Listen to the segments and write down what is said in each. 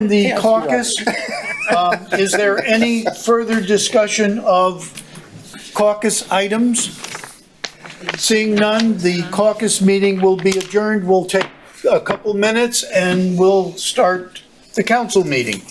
The caucus, is there any further discussion of caucus items? Seeing none, the caucus meeting will be adjourned. We'll take a couple minutes and we'll start the council meeting.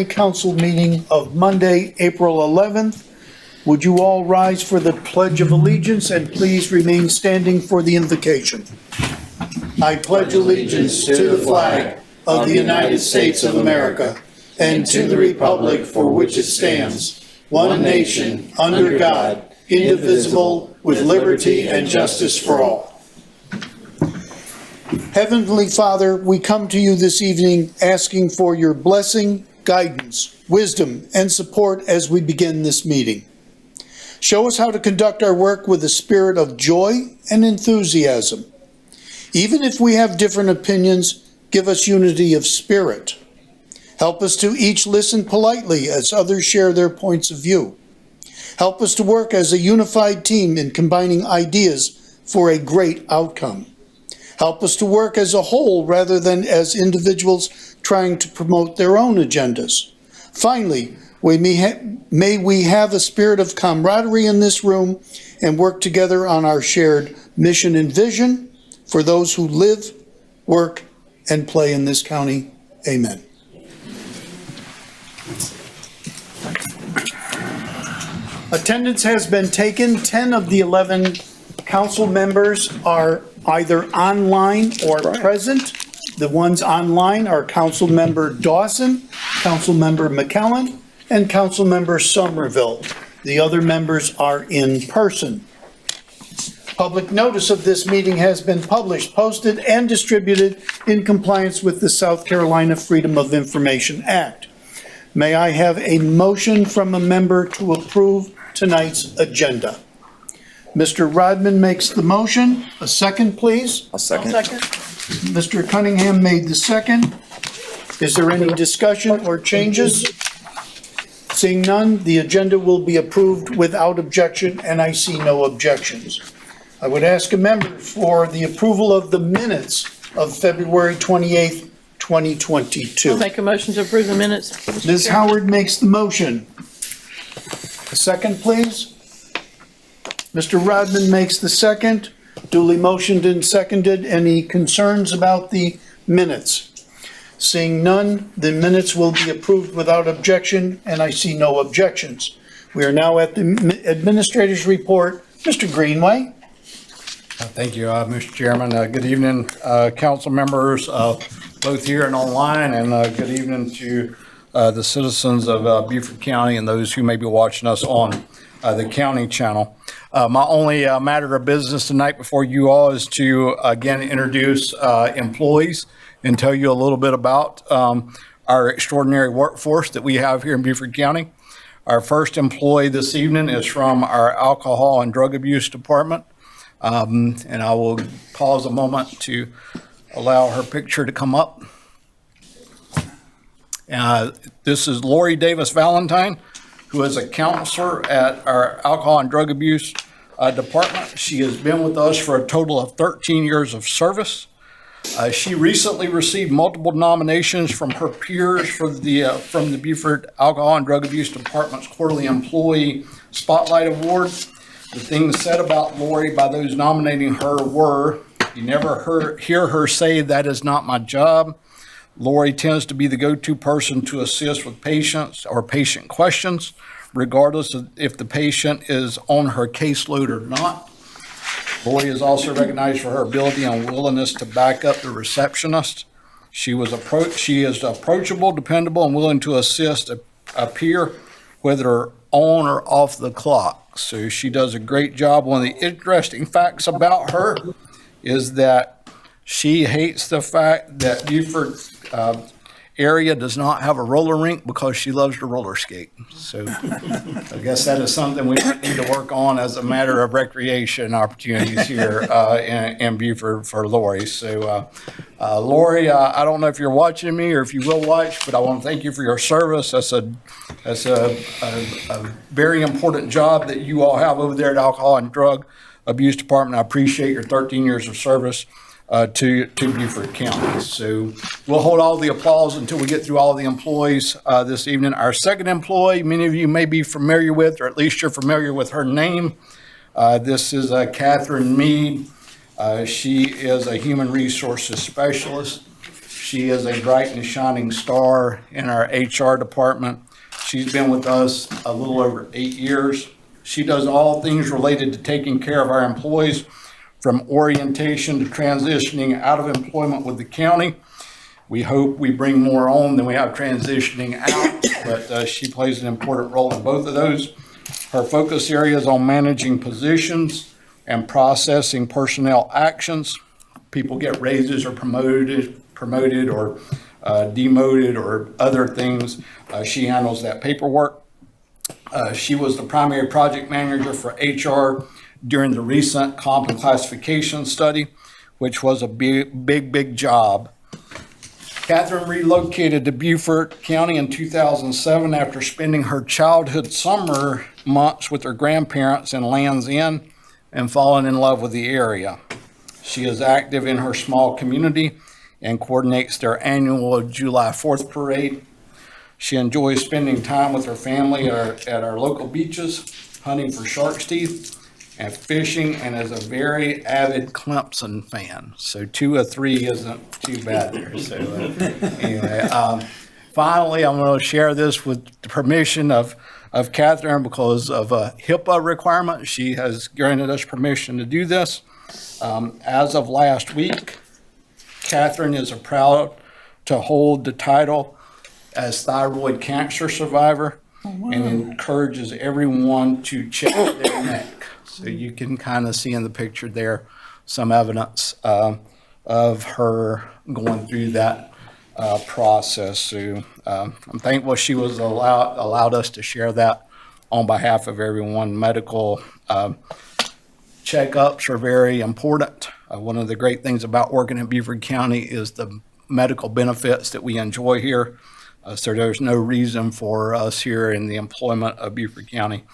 Council meeting of Monday, April 11th. Would you all rise for the Pledge of Allegiance and please remain standing for the invocation. I pledge allegiance to the flag of the United States of America and to the republic for which it stands, one nation, under God, indivisible, with liberty and justice for all. Heavenly Father, we come to you this evening asking for your blessing, guidance, wisdom, and support as we begin this meeting. Show us how to conduct our work with a spirit of joy and enthusiasm. Even if we have different opinions, give us unity of spirit. Help us to each listen politely as others share their points of view. Help us to work as a unified team in combining ideas for a great outcome. Help us to work as a whole rather than as individuals trying to promote their own agendas. Finally, may we have a spirit of camaraderie in this room and work together on our shared mission and vision for those who live, work, and play in this county. Amen. Attendance has been taken. 10 of the 11 council members are either online or present. The ones online are Councilmember Dawson, Councilmember McKellen, and Councilmember Somerville. The other members are in person. Public notice of this meeting has been published, posted, and distributed in compliance with the South Carolina Freedom of Information Act. May I have a motion from a member to approve tonight's agenda? Mr. Rodman makes the motion. A second, please. I'll second. Mr. Cunningham made the second. Is there any discussion or changes? Seeing none, the agenda will be approved without objection, and I see no objections. I would ask a member for the approval of the minutes of February 28th, 2022. I'll make a motion to approve the minutes. Ms. Howard makes the motion. A second, please. Mr. Rodman makes the second. Duly motioned and seconded. Any concerns about the minutes? Seeing none, the minutes will be approved without objection, and I see no objections. We are now at the administrator's report. Mr. Greenway. Thank you, Mr. Chairman. Good evening, council members, both here and online, and good evening to the citizens of Beaufort County and those who may be watching us on the county channel. My only matter of business tonight before you all is to again introduce employees and tell you a little bit about our extraordinary workforce that we have here in Beaufort County. Our first employee this evening is from our alcohol and drug abuse department. And I will pause a moment to allow her picture to come up. This is Lori Davis Valentine, who is a counselor at our Alcohol and Drug Abuse Department. She has been with us for a total of 13 years of service. She recently received multiple nominations from her peers from the Beaufort Alcohol and Drug Abuse Department's Quarterly Employee Spotlight Award. The things said about Lori by those nominating her were, you never hear her say, "That is not my job." Lori tends to be the go-to person to assist with patients or patient questions, regardless of if the patient is on her caseload or not. Lori is also recognized for her ability and willingness to back up the receptionist. She is approachable, dependable, and willing to assist a peer, whether on or off the clock. So she does a great job. One of the interesting facts about her is that she hates the fact that Beaufort area does not have a roller rink because she loves to roller skate. So I guess that is something we need to work on as a matter of recreation opportunities here in Beaufort for Lori. So Lori, I don't know if you're watching me or if you will watch, but I want to thank you for your service. That's a very important job that you all have over there at Alcohol and Drug Abuse Department. I appreciate your 13 years of service to Beaufort County. So we'll hold all the applause until we get through all the employees this evening. Our second employee, many of you may be familiar with, or at least you're familiar with her name. This is Katherine Mead. She is a human resources specialist. She is a bright and shining star in our HR department. She's been with us a little over 8 years. She does all things related to taking care of our employees, from orientation to transitioning out of employment with the county. We hope we bring more on than we have transitioning out, but she plays an important role in both of those. Her focus area is on managing positions and processing personnel actions. People get raises or promoted or demoted or other things. She handles that paperwork. She was the primary project manager for HR during the recent comp and classification study, which was a big job. Katherine relocated to Beaufort County in 2007 after spending her childhood summer months with her grandparents in Land's End and falling in love with the area. She is active in her small community and coordinates their annual July 4th parade. She enjoys spending time with her family at our local beaches, hunting for shark's teeth, and fishing, and is a very avid Clemson fan. So 2 of 3 isn't too bad there. So anyway, finally, I'm going to share this with the permission of Katherine because of a HIPAA requirement. She has granted us permission to do this. As of last week, Katherine is proud to hold the title as thyroid cancer survivor and encourages everyone to check their neck. So you can kind of see in the picture there some evidence of her going through that process. So I'm thankful she was allowed us to share that on behalf of everyone. Medical checkups are very important. One of the great things about working in Beaufort County is the medical benefits that we enjoy here. So there's no reason for us here in the employment of Beaufort County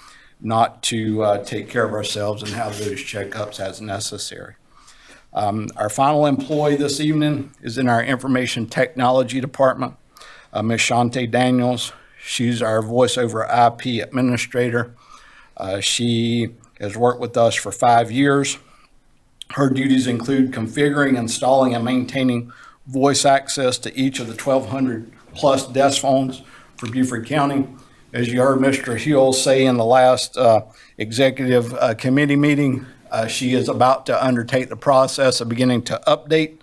not to take care of ourselves and have those checkups as necessary. Our final employee this evening is in our information technology department, Ms. Shante Daniels. She's our voice over IP administrator. She has worked with us for 5 years. Her duties include configuring, installing, and maintaining voice access to each of the 1,200 plus desk phones for Beaufort County. As you heard Mr. Hill say in the last executive committee meeting, she is about to undertake the process of beginning to update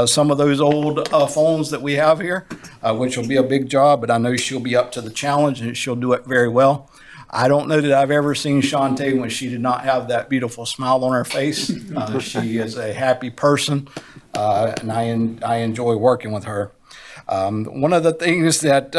some of those old phones that we have here, which will be a big job, but I know she'll be up to the challenge and she'll do it very well. I don't know that I've ever seen Shante when she did not have that beautiful smile on her face. She is a happy person, and I enjoy working with her. One of the things that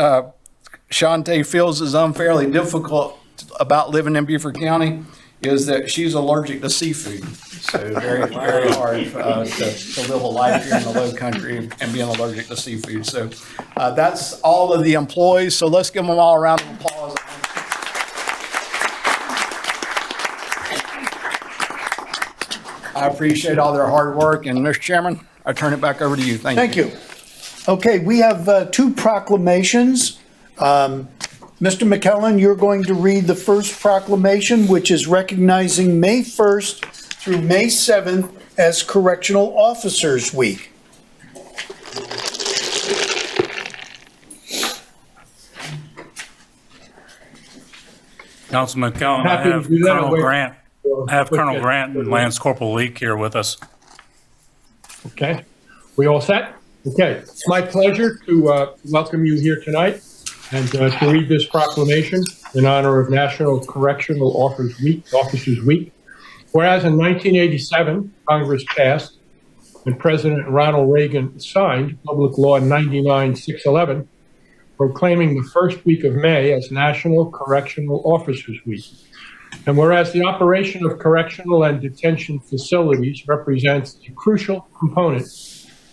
Shante feels is unfairly difficult about living in Beaufort County is that she's allergic to seafood. So very, very hard to live a life here in the low country and being allergic to seafood. So that's all of the employees. So let's give them all a round of applause. I appreciate all their hard work. And Mr. Chairman, I turn it back over to you. Thank you. Thank you. Okay, we have two proclamations. Mr. McKellen, you're going to read the first proclamation, which is recognizing May 1st through May 7th as Correctional Officers Week. Councilman Kellum, I Happy to have do that. Colonel Wait. Grant. I have Colonel Grant and Lance Corporal Leak here with us. Okay, we all set? Okay, it's my pleasure to welcome you here tonight and to read this proclamation in honor of National Correctional Officers Week. Whereas in 1987, Congress passed and President Ronald Reagan signed Public Law 99-611, proclaiming the first week of May as National Correctional Officers Week. And whereas the operation of correctional and detention facilities represents a crucial component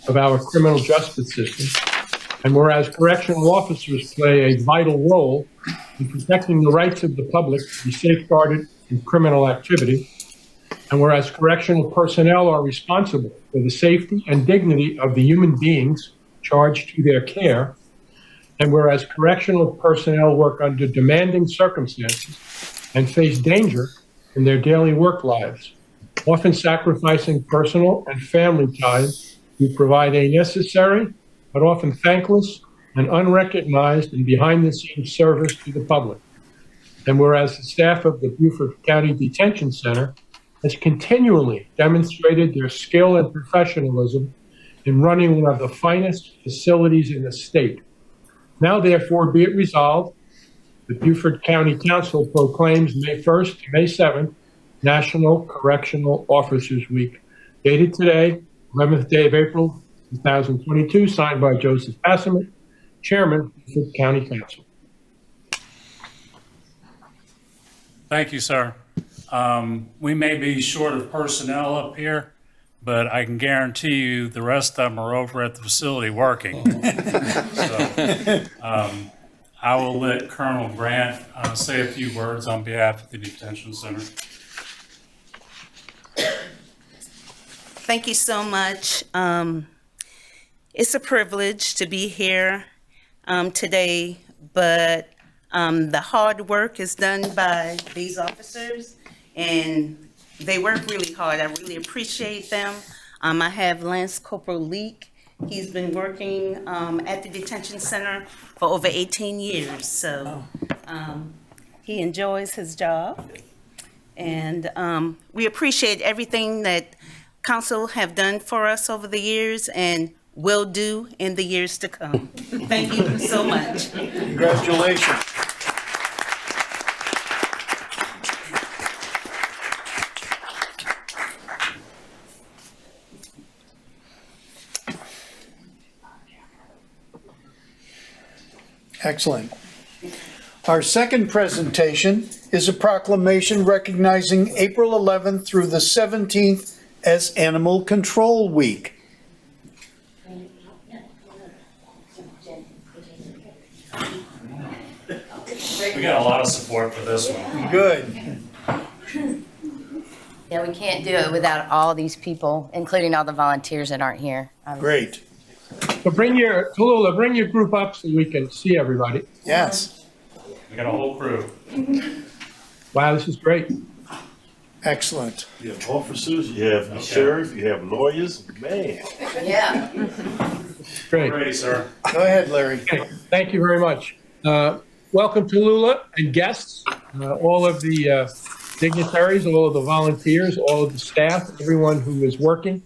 of our criminal justice system, and whereas correctional officers play a vital role in protecting the rights of the public to be safeguarded from criminal activity, and whereas correctional personnel are responsible for the safety and dignity of the human beings charged to their care, and whereas correctional personnel work under demanding circumstances and face danger in their daily work lives, often sacrificing personal and family time to provide a necessary but often thankless and unrecognized and behind-the-scenes service to the public. And whereas the staff of the Beaufort County Detention Center has continually demonstrated their skill and professionalism in running one of the finest facilities in the state. Now, therefore, be it resolved, the Beaufort County Council proclaims May 1st to May 7th National Correctional Officers Week, dated today, 11th day of April, 2022, signed by Joseph Passiment, Chairman, Beaufort County Council. Thank you, sir. We may be short of personnel up here, but I can guarantee you the rest of them are over at the facility working. So, I will let Colonel Grant say a few words on behalf of the detention center. Thank you so much. It's a privilege to be here today, but the hard work is done by these officers, and they work really hard. I really appreciate them. I have Lance Corporal Leak. He's been working at the detention center for over 18 years, so he enjoys his job. And we appreciate everything that council have done for us over the years and will do in the years to come. Thank you so much. Congratulations. Excellent. Our second presentation is a proclamation recognizing April 11th through the 17th as Animal Control Week. We got a lot of support for this one. Good. Yeah, we can't do it without all these people, including all the volunteers that aren't here. Great. So Tallulah, bring your group up so we can see everybody. Yes. We got a whole crew. Wow, this is great. Excellent. You have officers, you have the sheriff, you have lawyers, man. Yeah. Great. Ready, sir. Go ahead, Larry. Okay, thank you very much. Welcome Tallulah and guests, all of the dignitaries, all of the volunteers, all of the staff, everyone who is working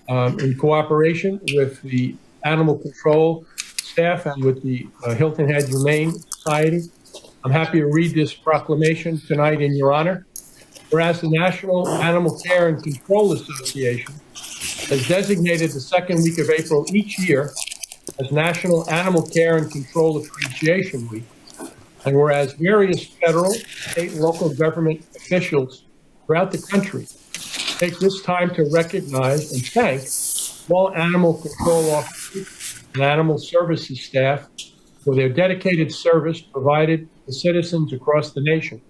in cooperation with the animal control staff and with the Hilton Head Humane Society. I'm happy to read this proclamation tonight in your honor. Whereas the National Animal Care and Control Association has designated the second week of April each year as National Animal Care and Control Appreciation Week, and whereas various federal, state, and local government officials throughout the country take this time to recognize and thank all animal control officers and animal services staff for their dedicated service provided to citizens across the nation.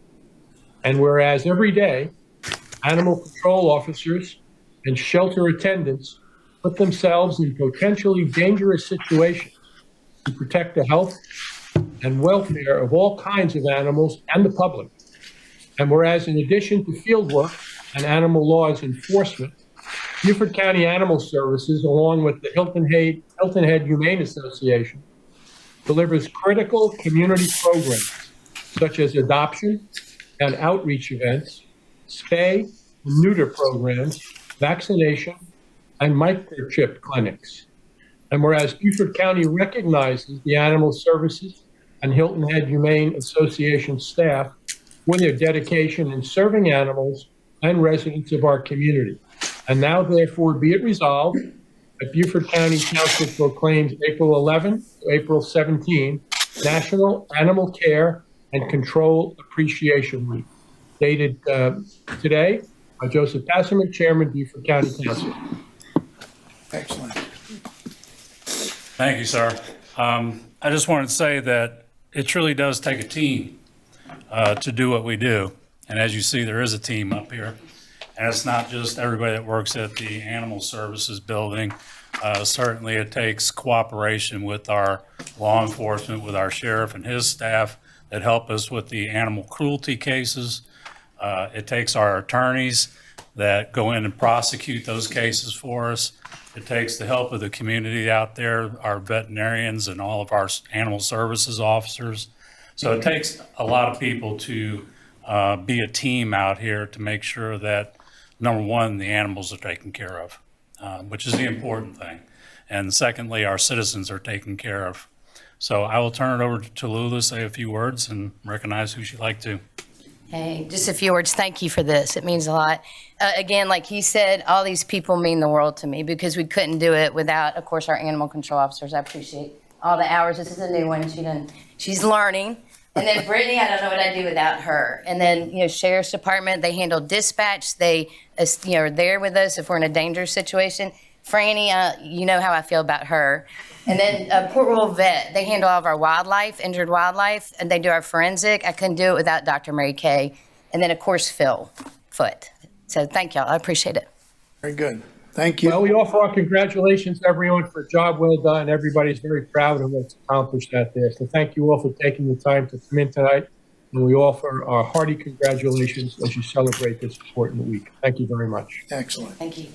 And whereas every day, animal control officers and shelter attendants put themselves in potentially dangerous situations to protect the health and welfare of all kinds of animals and the public. And whereas in addition to field work and animal laws enforcement, Beaufort County Animal Services, along with the Hilton Head Humane Association, delivers critical community programs such as adoption and outreach events, spay and neuter programs, vaccination, and microchip clinics. And whereas Beaufort County recognizes the Animal Services and Hilton Head Humane Association staff for their dedication in serving animals and residents of our community. And now therefore be it resolved that Beaufort County Council proclaims April 11 to April 17 National Animal Care and Control Appreciation Week, dated today by Joseph Passiment, Chairman, Beaufort County Council. Excellent. Thank you, sir. I just wanted to say that it truly does take a team to do what we do. And as you see, there is a team up here. And it's not just everybody that works at the Animal Services building. Certainly it takes cooperation with our law enforcement, with our sheriff and his staff that help us with the animal cruelty cases. It takes our attorneys that go in and prosecute those cases for us. It takes the help of the community out there, our veterinarians and all of our animal services officers. So it takes a lot of people to be a team out here to make sure that, number one, the animals are taken care of, which is the important thing. And secondly, our citizens are taken care of. So I will turn it over to Lula, say a few words and recognize who she'd like to. Hey, just a few words. Thank you for this. It means a lot. Again, like he said, all these people mean the world to me because we couldn't do it without, of course, our animal control officers. I appreciate all the hours. This is a new one. She's learning. And then Brittany, I don't know what I'd do without her. And then, Sheriff's Department, they handle dispatch. They, are there with us if we're in a dangerous situation. Franny, you know how I feel about her. And then Port Royal Vet, they handle all of our wildlife, injured wildlife, and they do our forensic. I couldn't do it without Dr. Mary Kay. And then, of course, Phil Foote. So thank y'all. I appreciate it. Very good. Thank you. Well, we offer our congratulations to everyone for a job well done. Everybody's very proud of what's accomplished out there. So thank you all for taking the time to come in tonight. And we offer our hearty congratulations as you celebrate this important week. Thank you very much. Excellent. Thank you.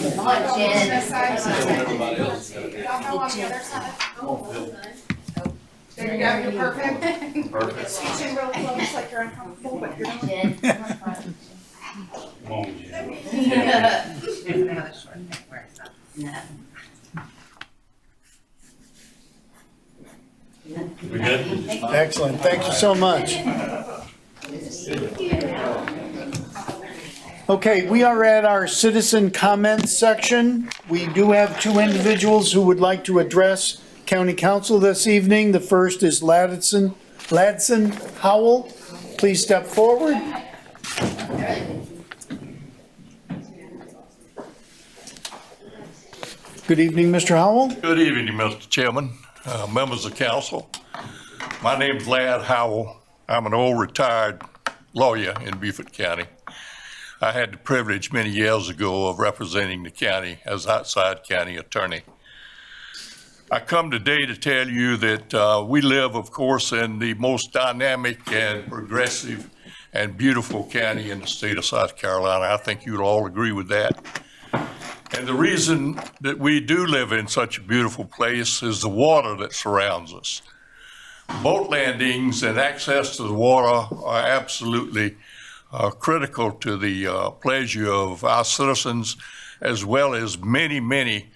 Come on, Jen. There you go, you're perfect. Perfect. Scooching real close like you're uncomfortable, but you're not. Jen. Come on, Jen. No. We good? Excellent. Thank you so much. Okay, we are at our citizen comments section. We do have two individuals who would like to address County Council this evening. The first is Ladson Howell. Please step forward. Good evening, Mr. Howell. Good evening, Mr. Chairman, members of council. My name's Lad Howell. I'm an old retired lawyer in Beaufort County. I had the privilege many years ago of representing the county as outside county attorney. I come today to tell you that we live, of course, in the most dynamic and progressive and beautiful county in the state of South Carolina. I think you'd all agree with that. And the reason that we do live in such a beautiful place is the water that surrounds us. Boat landings and access to the water are absolutely critical to the pleasure of our citizens, as well as many, many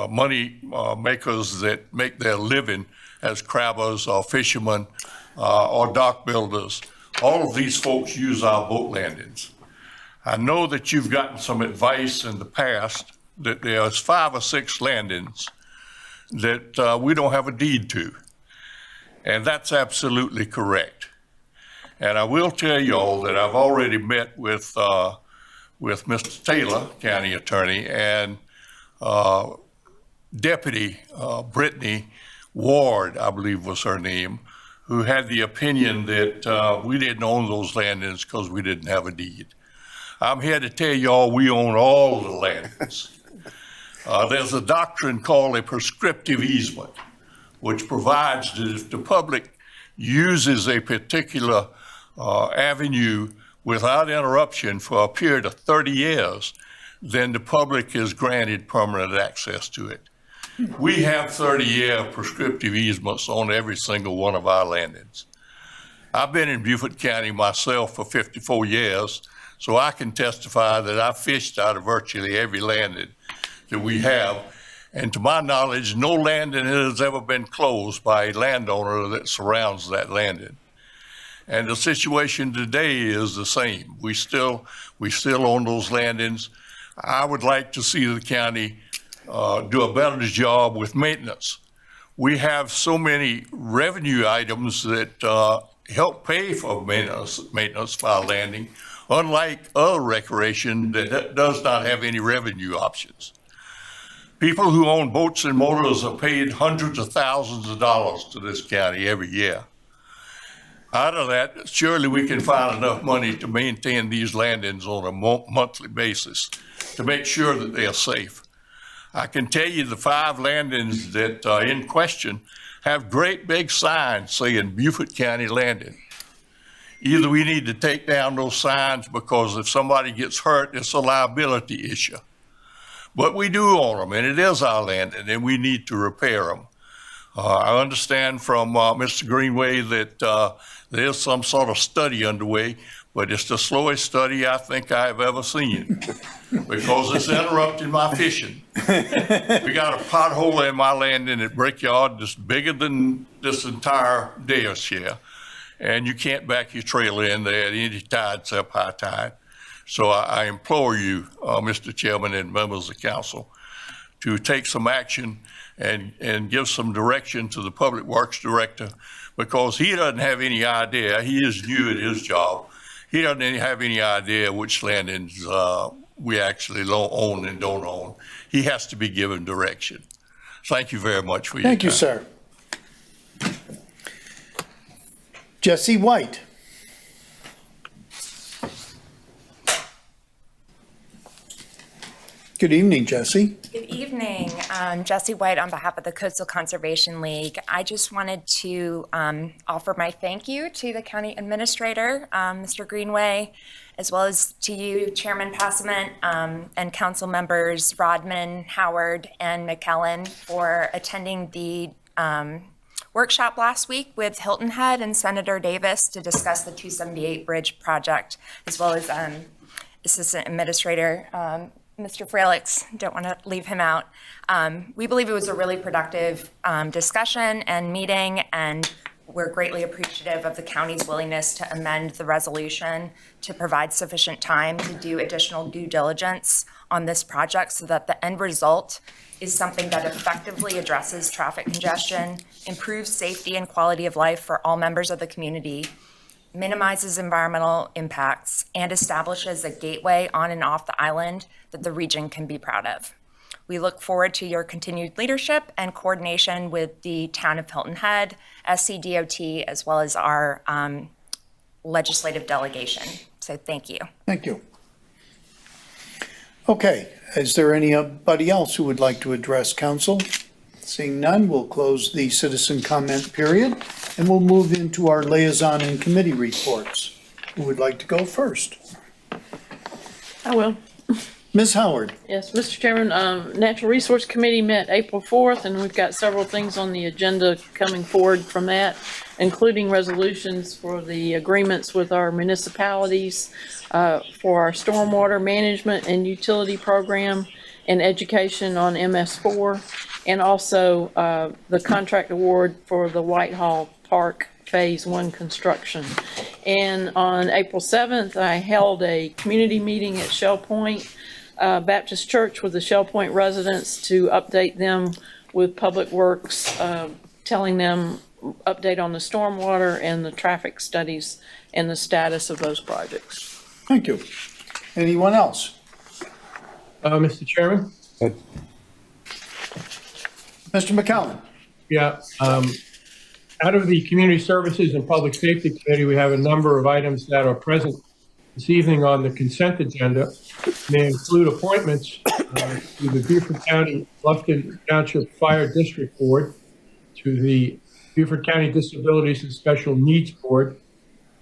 money makers that make their living as crabbers or fishermen or dock builders all of these folks use our boat landings. I know that you've gotten some advice in the past that there's 5 or 6 landings that we don't have a deed to. And that's absolutely correct. And I will tell you all that I've already met with Mr. Taylor, county attorney, and Deputy Brittany Ward, I believe was her name, who had the opinion that we didn't own those landings because we didn't have a deed. I'm here to tell y'all we own all the landings. There's a doctrine called a prescriptive easement, which provides that if the public uses a particular avenue without interruption for a period of 30 years, then the public is granted permanent access to it. We have 30-year prescriptive easements on every single one of our landings. I've been in Beaufort County myself for 54 years, so I can testify that I've fished out of virtually every landing that we have. And to my knowledge, no landing has ever been closed by a landowner that surrounds that landing. And the situation today is the same. We still own those landings. I would like to see the county do a better job with maintenance. We have so many revenue items that help pay for maintenance for our landing, unlike other recreation that does not have any revenue options. People who own boats and motors are paid hundreds of thousands of dollars to this county every year. Out of that, surely we can find enough money to maintain these landings on a monthly basis to make sure that they are safe. I can tell you the 5 landings that are in question have great big signs saying Beaufort County Landing. Either we need to take down those signs because if somebody gets hurt, it's a liability issue. But we do own them, and it is our landing, and we need to repair them. I understand from Mr. Greenway that there's some sort of study underway, but it's the slowest study I think I've ever seen because it's interrupting my fishing. We got a pothole in my landing at Brickyard that's bigger than this entire dais here, and you can't back your trailer in there at any tide except high tide. So I implore you, Mr. Chairman and members of council, to take some action and give some direction to the Public Works Director, because he doesn't have any idea. He is new at his job. He doesn't have any idea which landings we actually own and don't own. He has to be given direction. Thank you very much for your time. Thank you, sir. Jesse White. Good evening, Jesse. Good evening. Jesse White on behalf of the Coastal Conservation League. I just wanted to offer my thank you to the County Administrator, Mr. Greenway, as well as to you, Chairman Passiment, and Council Members Rodman, Howard, and McKellen for attending the workshop last week with Hilton Head and Senator Davis to discuss the 278 Bridge project, as well as Assistant Administrator Mr. Fralix, don't want to leave him out. We believe it was a really productive discussion and meeting, and we're greatly appreciative of the county's willingness to amend the resolution to provide sufficient time to do additional due diligence on this project so that the end result is something that effectively addresses traffic congestion, improves safety and quality of life for all members of the community, minimizes environmental impacts, and establishes a gateway on and off the island that the region can be proud of. We look forward to your continued leadership and coordination with the Town of Hilton Head, SCDOT, as well as our legislative delegation. So thank you. Thank you. Okay, is there anybody else who would like to address council? Seeing none, we'll close the citizen comment period and we'll move into our liaison and committee reports. Who would like to go first? I will. Ms. Howard. Yes, Mr. Chairman, Natural Resource Committee met April 4th, and we've got several things on the agenda coming forward from that, including resolutions for the agreements with our municipalities, for our stormwater management and utility program, and education on MS4, and also the contract award for the Whitehall Park Phase 1 construction. And on April 7th, I held a community meeting at Shell Point Baptist Church with the Shell Point residents to update them with Public Works, telling them update on the stormwater and the traffic studies and the status of those projects. Thank you. Anyone else? Mr. Chairman? Mr. McCallum? Yeah, out of the Community Services and Public Safety Committee, we have a number of items that are present this evening on the consent agenda. They include appointments to the Beaufort County Bluffton Township Fire District Board, to the Beaufort County Disabilities and Special Needs Board,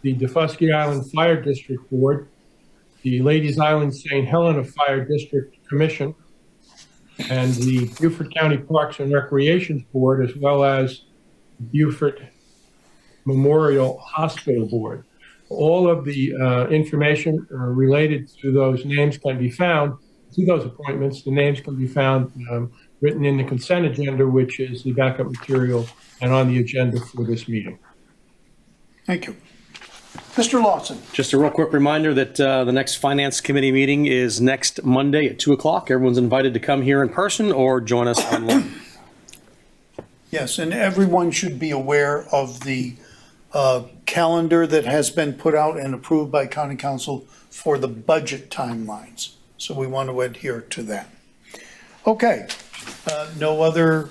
the DAUFUSKIE Island Fire District Board, the Ladies Island St. Helena Fire District Commission, and the Beaufort County Parks and Recreation Board, as well as Beaufort Memorial Hospital Board. All of the information related to those names can be found, to those appointments, the names can be found written in the consent agenda, which is the backup material and on the agenda for this meeting. Thank you. Mr. Lawson? Just a real quick reminder that the next Finance Committee meeting is next Monday at 2 o'clock. Everyone's invited to come here in person or join us online. Yes, and everyone should be aware of the calendar that has been put out and approved by County Council for the budget timelines. So we want to adhere to that. Okay, no other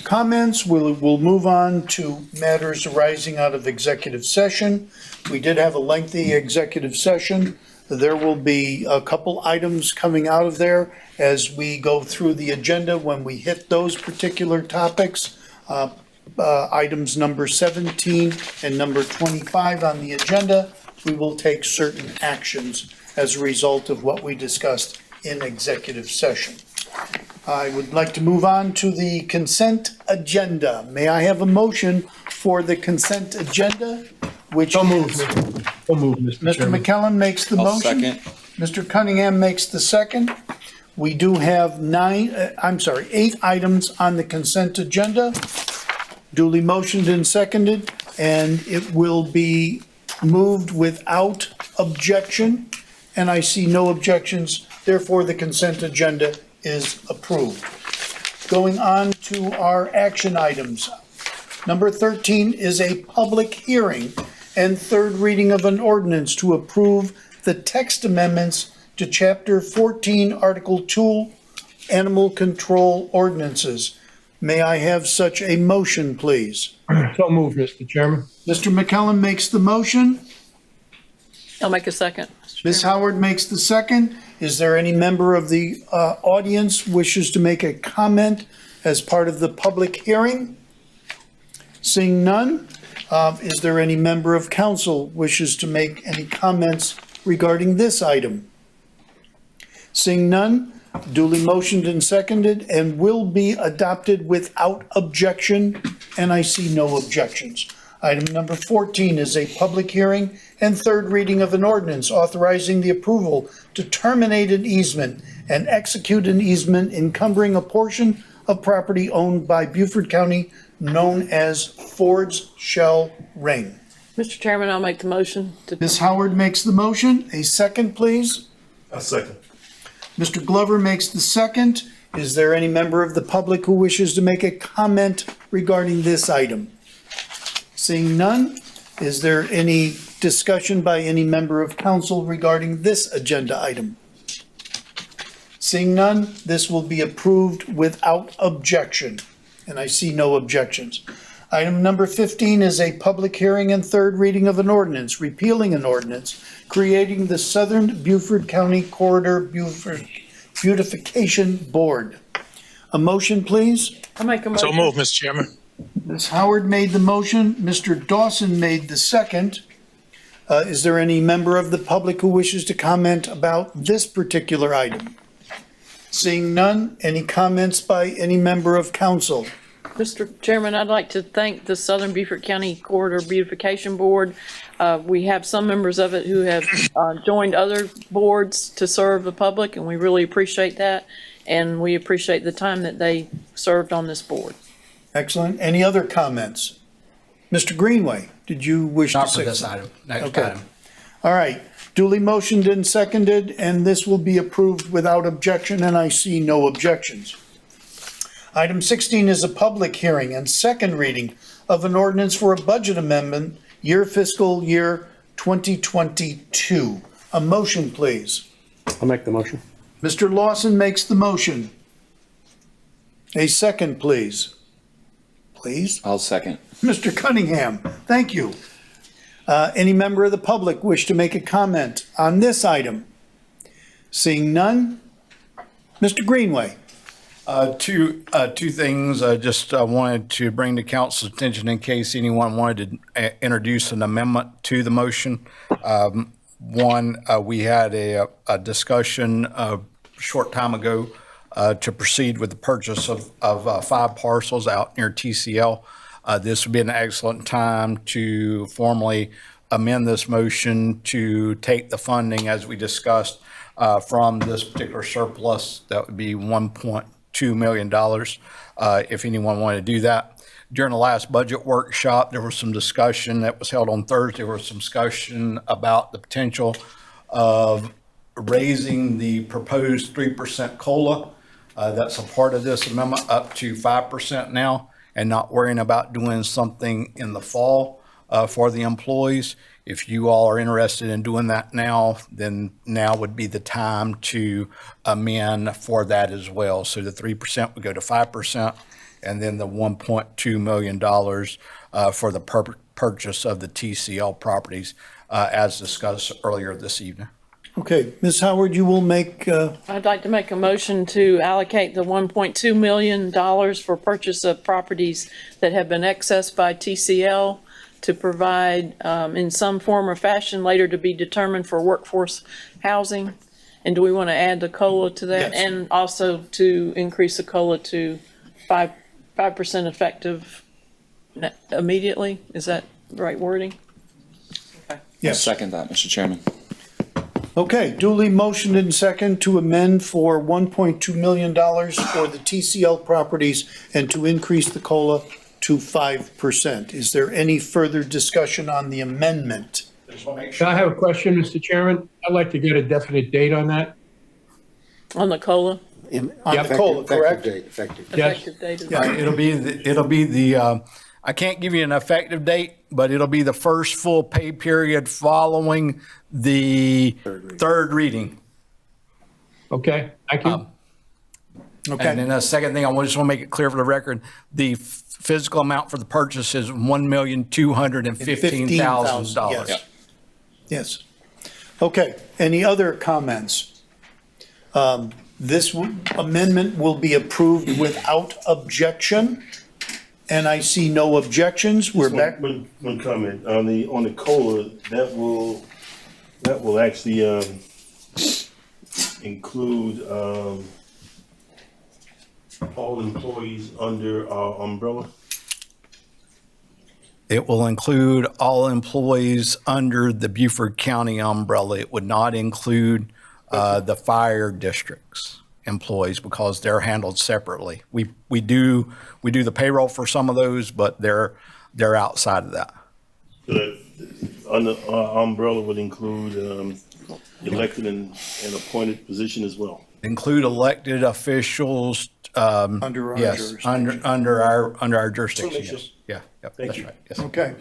comments. We'll move on to matters arising out of executive session. We did have a lengthy executive session. There will be a couple items coming out of there as we go through the agenda when we hit those particular topics. Items number 17 and number 25 on the agenda, we will take certain actions as a result of what we discussed in executive session. I would like to move on to the consent agenda. May I have a motion for the consent agenda? Which So moved, is- Mr. Mr. Chairman. McKellen makes the motion. Second. Mr. Cunningham makes the second. We do have 8 items on the consent agenda, duly motioned and seconded, and it will be moved without objection, and I see no objections. Therefore, the consent agenda is approved. Going on to our action items. Number 13 is a public hearing and third reading of an ordinance to approve the text amendments to Chapter 14, Article 2, Animal Control Ordinances. May I have such a motion, please? So moved, Mr. Chairman. Mr. McKellen makes the motion. I'll make a second. Ms. Howard makes the second. Is there any member of the audience wishes to make a comment as part of the public hearing? Seeing none, is there any member of council wishes to make any comments regarding this item? Seeing none, duly motioned and seconded and will be adopted without objection, and I see no objections. Item number 14 is a public hearing and third reading of an ordinance authorizing the approval to terminate an easement and execute an easement encumbering a portion of property owned by Beaufort County known as Ford's Shell Ring. Mr. Chairman, I'll make the motion to. Ms. Howard makes the motion. A second, please. A second. Mr. Glover makes the second. Is there any member of the public who wishes to make a comment regarding this item? Seeing none, is there any discussion by any member of council regarding this agenda item? Seeing none, this will be approved without objection, and I see no objections. Item number 15 is a public hearing and third reading of an ordinance, repealing an ordinance, creating the Southern Beaufort County Corridor Beautification Board. A motion, please? I'll make a motion. So moved, Mr. Chairman. Ms. Howard made the motion. Mr. Dawson made the second. Is there any member of the public who wishes to comment about this particular item? Seeing none, any comments by any member of council? Mr. Chairman, I'd like to thank the Southern Beaufort County Corridor Beautification Board. We have some members of it who have joined other boards to serve the public, and we really appreciate that. And we appreciate the time that they served on this board. Excellent. Any other comments? Mr. Greenway, did you wish to Not say? for this item. Next Okay. item. All right, duly motioned and seconded, and this will be approved without objection, and I see no objections. Item 16 is a public hearing and second reading of an ordinance for a budget amendment, fiscal year 2022. A motion, please. I'll make the motion. Mr. Lawson makes the motion. A second, please. Please? I'll second. Mr. Cunningham, thank you. Any member of the public wish to make a comment on this item? Seeing none? Mr. Greenway? Two things I just wanted to bring to council's attention in case anyone wanted to introduce an amendment to the motion. One, we had a discussion a short time ago to proceed with the purchase of 5 parcels out near TCL. This would be an excellent time to formally amend this motion to take the funding, as we discussed, from this particular surplus. That would be $1.2 million if anyone wanted to do that. During the last budget workshop, there was some discussion that was held on Thursday. There was some discussion about the potential of raising the proposed 3% COLA. That's a part of this amendment, up to 5% now, and not worrying about doing something in the fall for the employees. If you all are interested in doing that now, then now would be the time to amend for that as well. So the 3% would go to 5%, and then the $1.2 million for the purchase of the TCL properties, as discussed earlier this evening. Okay, Ms. Howard, you will make, I'd like to make a motion to allocate the $1.2 million for purchase of properties that have been accessed by TCL to provide in some form or fashion later to be determined for workforce housing. And do we want to add the COLA to that? Yes. And also to increase the COLA to 5% effective immediately? Is that the right wording? I'll yes. second that, Mr. Chairman. Okay, duly motioned and second to amend for $1.2 million for the TCL properties and to increase the COLA to 5%. Is there any further discussion on the amendment? I have a question, Mr. Chairman. I'd like to get a definite date on that. On the COLA? On the COLA, correct? Yes. Effective date is It'll be the I can't give you an effective date, but it'll be the first full pay period following the third reading. Okay, thank you. And Okay, then the second thing, I just want to make it clear for the record, the physical amount for the purchase is $1,215,000. Yes. Yes. Okay, any other comments? This amendment will be approved without objection, and I see no objections. We're back. One comment on the COLA, that will actually include all employees under our umbrella. It will include all employees under the Beaufort County umbrella. It would not include the fire district's employees because they're handled separately. We do the payroll for some of those, but they're outside of that. So that under our umbrella would include elected and appointed position as well. Include elected officials. Under our yes, jurisdiction. under our jurisdiction. Sure. Yes. Yeah. Yep, Thank that's you. right. Yes. Okay,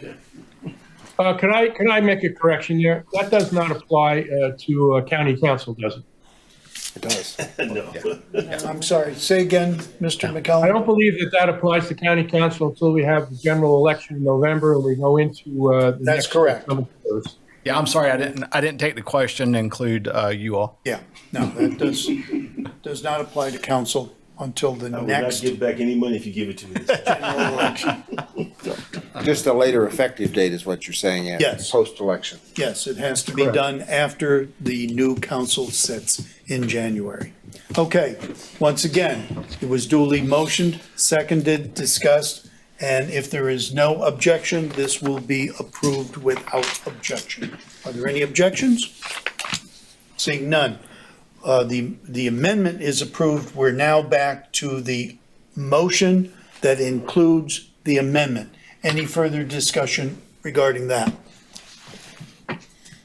Can I make a correction there? That does not apply to county council, does it? It does. No. I'm sorry, say again, Mr. McCollum? I don't believe that applies to county council until we have the general election in November and we go into the That's next correct. November 1st. Yeah, I'm sorry. I didn't take the question to include you all. Yeah, no, that does not apply to council until the I will not next give back any money if you give it to me. general election. Just a later effective date is what you're saying, yeah? Yes. Post-election. Yes, it has to be done after the new council sits in January. Okay, once again, it was duly motioned, seconded, discussed, and if there is no objection, this will be approved without objection. Are there any objections? Seeing none. The amendment is approved. We're now back to the motion that includes the amendment. Any further discussion regarding that?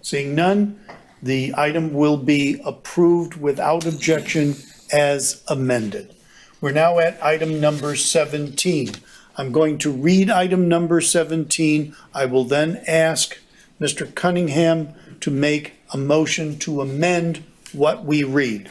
Seeing none, the item will be approved without objection as amended. We're now at item number 17. I'm going to read item number 17. I will then ask Mr. Cunningham to make a motion to amend what we read.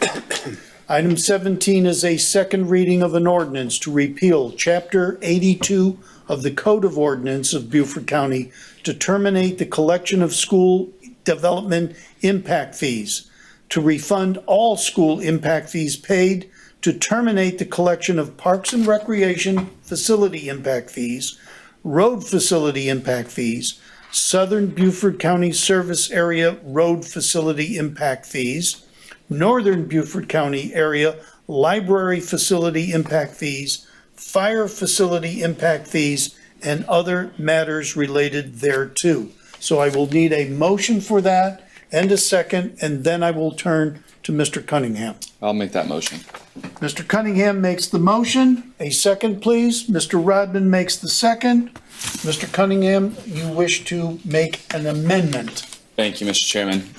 Item 17 is a second reading of an ordinance to repeal Chapter 82 of the Code of Ordinance of Beaufort County to terminate the collection of school development impact fees, to refund all school impact fees paid, to terminate the collection of parks and recreation facility impact fees, road facility impact fees, Southern Beaufort County Service Area road facility impact fees, Northern Beaufort County Area library facility impact fees, fire facility impact fees, and other matters related thereto. So I will need a motion for that and a second, and then I will turn to Mr. Cunningham. I'll make that motion. Mr. Cunningham makes the motion. A second, please. Mr. Rodman makes the second. Mr. Cunningham, you wish to make an amendment. Thank you, Mr. Chairman.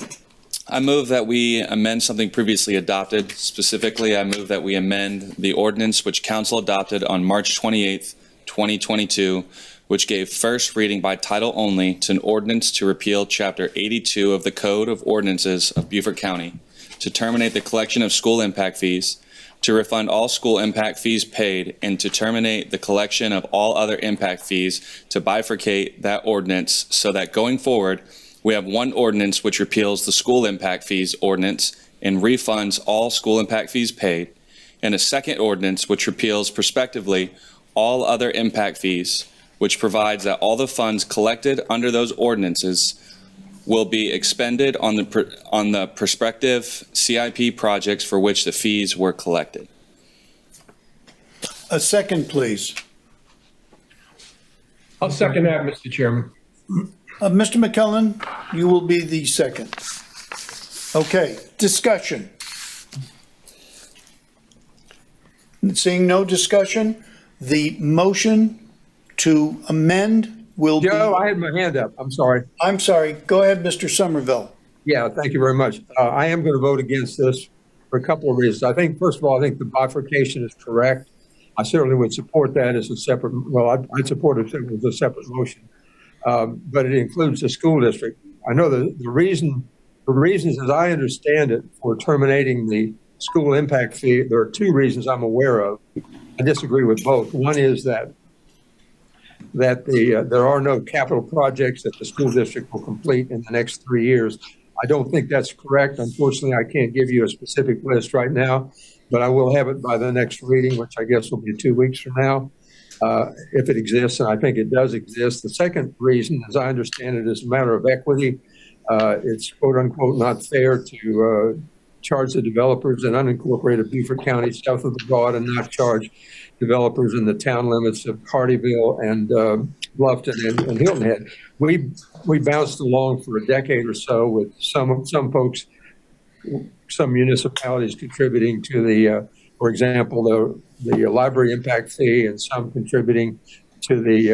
I move that we amend something previously adopted. Specifically, I move that we amend the ordinance which council adopted on March 28th, 2022, which gave first reading by title only to an ordinance to repeal Chapter 82 of the Code of Ordinances of Beaufort County, to terminate the collection of school impact fees, to refund all school impact fees paid, and to terminate the collection of all other impact fees, to bifurcate that ordinance so that going forward, we have one ordinance which repeals the school impact fees ordinance and refunds all school impact fees paid, and a second ordinance which repeals prospectively all other impact fees, which provides that all the funds collected under those ordinances will be expended on the prospective CIP projects for which the fees were collected. A second, please. I'll second that, Mr. Chairman. Mr. McKellen, you will be the second. Okay, discussion. Seeing no discussion, the motion to amend will be... Joe, I had my hand up. I'm sorry. I'm sorry. Go ahead, Mr. Somerville. Yeah, thank you very much. I am going to vote against this for a couple of reasons. I think, first of all, I think the bifurcation is correct. I certainly would support that as a separate, well, I'd support it as a separate motion. But it includes the school district. I know the reasons, as I understand it, for terminating the school impact fee, there are two reasons I'm aware of. I disagree with both. One is that there are no capital projects that the school district will complete in the next 3 years. I don't think that's correct. Unfortunately, I can't give you a specific list right now, but I will have it by the next reading, which I guess will be 2 weeks from now, if it exists, and I think it does exist. The second reason, as I understand it, is a matter of equity. It's quote unquote not fair to charge the developers in unincorporated Beaufort County south of the Broad and not charge developers in the town limits of Cartyville and Bluffton and Hilton Head. We bounced along for a decade or so with some folks, some municipalities contributing to the, for example, the library impact fee, and some contributing to the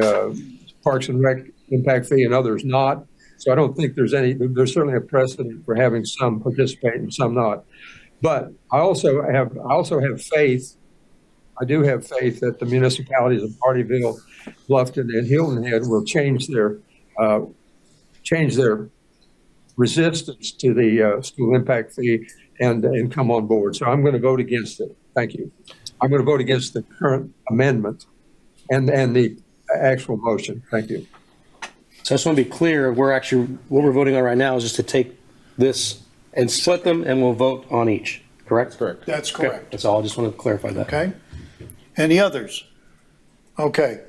Parks and Rec impact fee, and others not. So I don't think there's certainly a precedent for having some participate and some not. But I also have faith. I do have faith that the municipalities of Cartyville, Bluffton, and Hilton Head will change their resistance to the school impact fee and come on board. So I'm going to vote against it. Thank you. I'm going to vote against the current amendment and the actual motion. Thank you. So I just want to be clear, what we're voting on right now is just to take this and split them, and we'll vote on each, correct? Correct. That's correct. Okay. That's all. I just wanted to clarify that. Okay. Any others? Okay.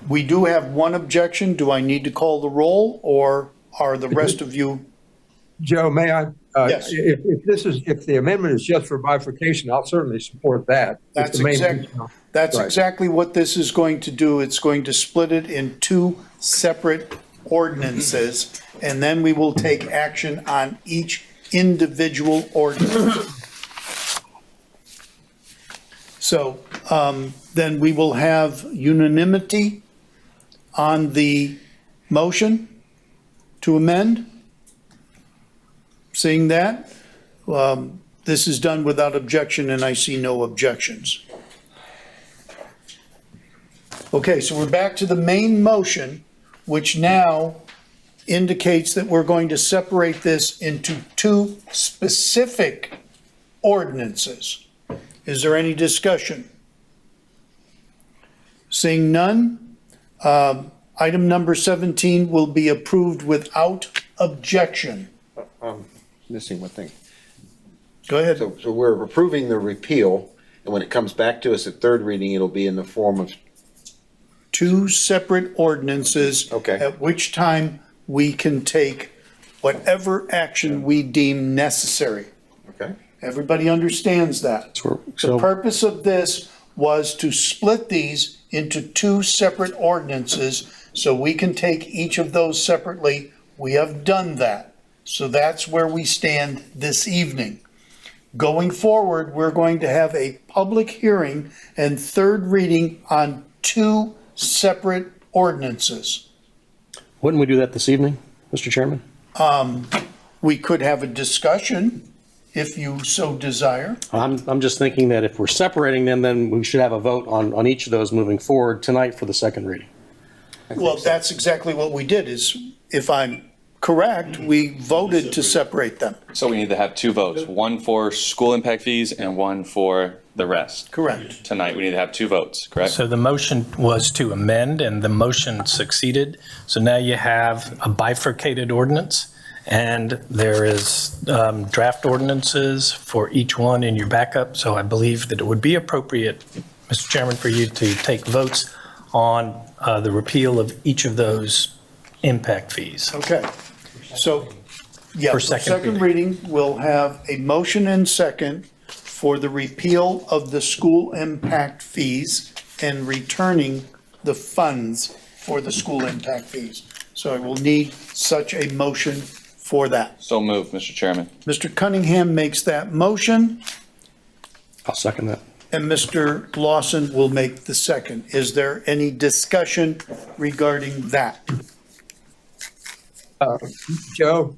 We do have one objection. Do I need to call the roll, or are the rest of you? Joe, may I? Yes. If the amendment is just for bifurcation, I'll certainly support that. That's Right. exactly what this is going to do. It's going to split it in two separate ordinances, and then we will take action on each individual ordinance. So then we will have unanimity on the motion to amend. Seeing that, this is done without objection, and I see no objections. Okay, so we're back to the main motion, which now indicates that we're going to separate this into two specific ordinances. Is there any discussion? Seeing none, item number 17 will be approved without objection. Missing one thing. Go ahead. So we're approving the repeal, and when it comes back to us at third reading, it'll be in the form of, Two separate ordinances. Okay. At which time we can take whatever action we deem necessary. okay? Everybody understands that. The purpose of this was to split these into two separate ordinances so we can take each of those separately. We have done that. So that's where we stand this evening. Going forward, we're going to have a public hearing and third reading on two separate ordinances. Wouldn't we do that this evening, Mr. Chairman? We could have a discussion if you so desire. I'm just thinking that if we're separating them, then we should have a vote on each of those moving forward tonight for the second reading. Well, that's exactly what we did, is, if I'm correct, we voted to separate them. So we need to have two votes, one for school impact fees and one for the rest. Correct. Tonight, we need to have two votes, correct? So the motion was to amend, and the motion succeeded. So now you have a bifurcated ordinance, and there is draft ordinances for each one in your backup. So I believe that it would be appropriate, Mr. Chairman, for you to take votes on the repeal of each of those impact fees. Okay. So, yeah, For for second second reading, we'll have a motion and second for the repeal of the school impact fees and returning the funds for the school impact fees. So I will need such a motion for that. So moved, Mr. Chairman. Mr. Cunningham makes that motion, I'll second that. and Mr. Lawson will make the second. Is there any discussion regarding that? Joe,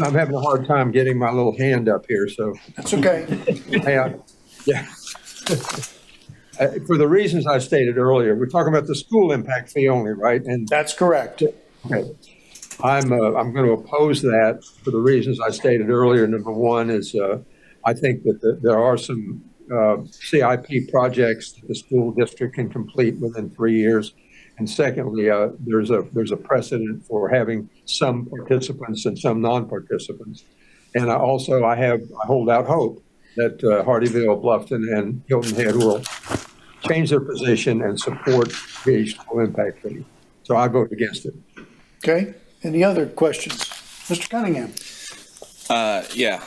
I'm having a hard time getting my little hand up here, so. That's okay. Yeah. For the reasons I stated earlier, we're talking about the school impact fee only, right? And That's correct. okay, I'm going to oppose that for the reasons I stated earlier. Number one is I think that there are some CIP projects that the school district can complete within 3 years. And secondly, there's a precedent for having some participants and some non-participants. And I hold out hope that Hardyville, Bluffton, and Hilton Head will change their position and support the school impact fee. So I vote against it. Okay, any other questions? Mr. Cunningham? Yeah,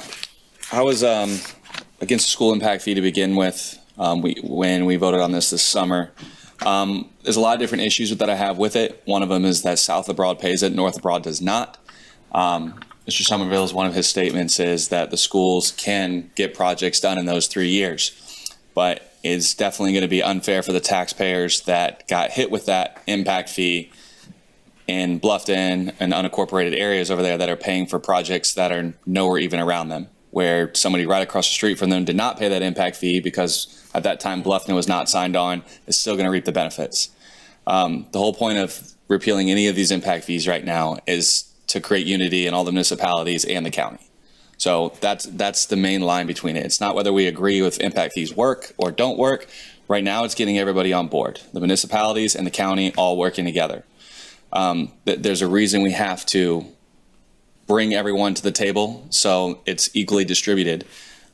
I was against the school impact fee to begin with when we voted on this summer. There's a lot of different issues that I have with it. One of them is that south of Broad pays it, north of Broad does not. Mr. Somerville's one of his statements is that the schools can get projects done in those 3 years, but it's definitely going to be unfair for the taxpayers that got hit with that impact fee in Bluffton and unincorporated areas over there that are paying for projects that are nowhere even around them, where somebody right across the street from them did not pay that impact fee because at that time Bluffton was not signed on, is still going to reap the benefits. The whole point of repealing any of these impact fees right now is to create unity in all the municipalities and the county. So that's the main line between it. It's not whether we agree with impact fees work or don't work. Right now, it's getting everybody on board, the municipalities and the county all working together. There's a reason we have to bring everyone to the table so it's equally distributed.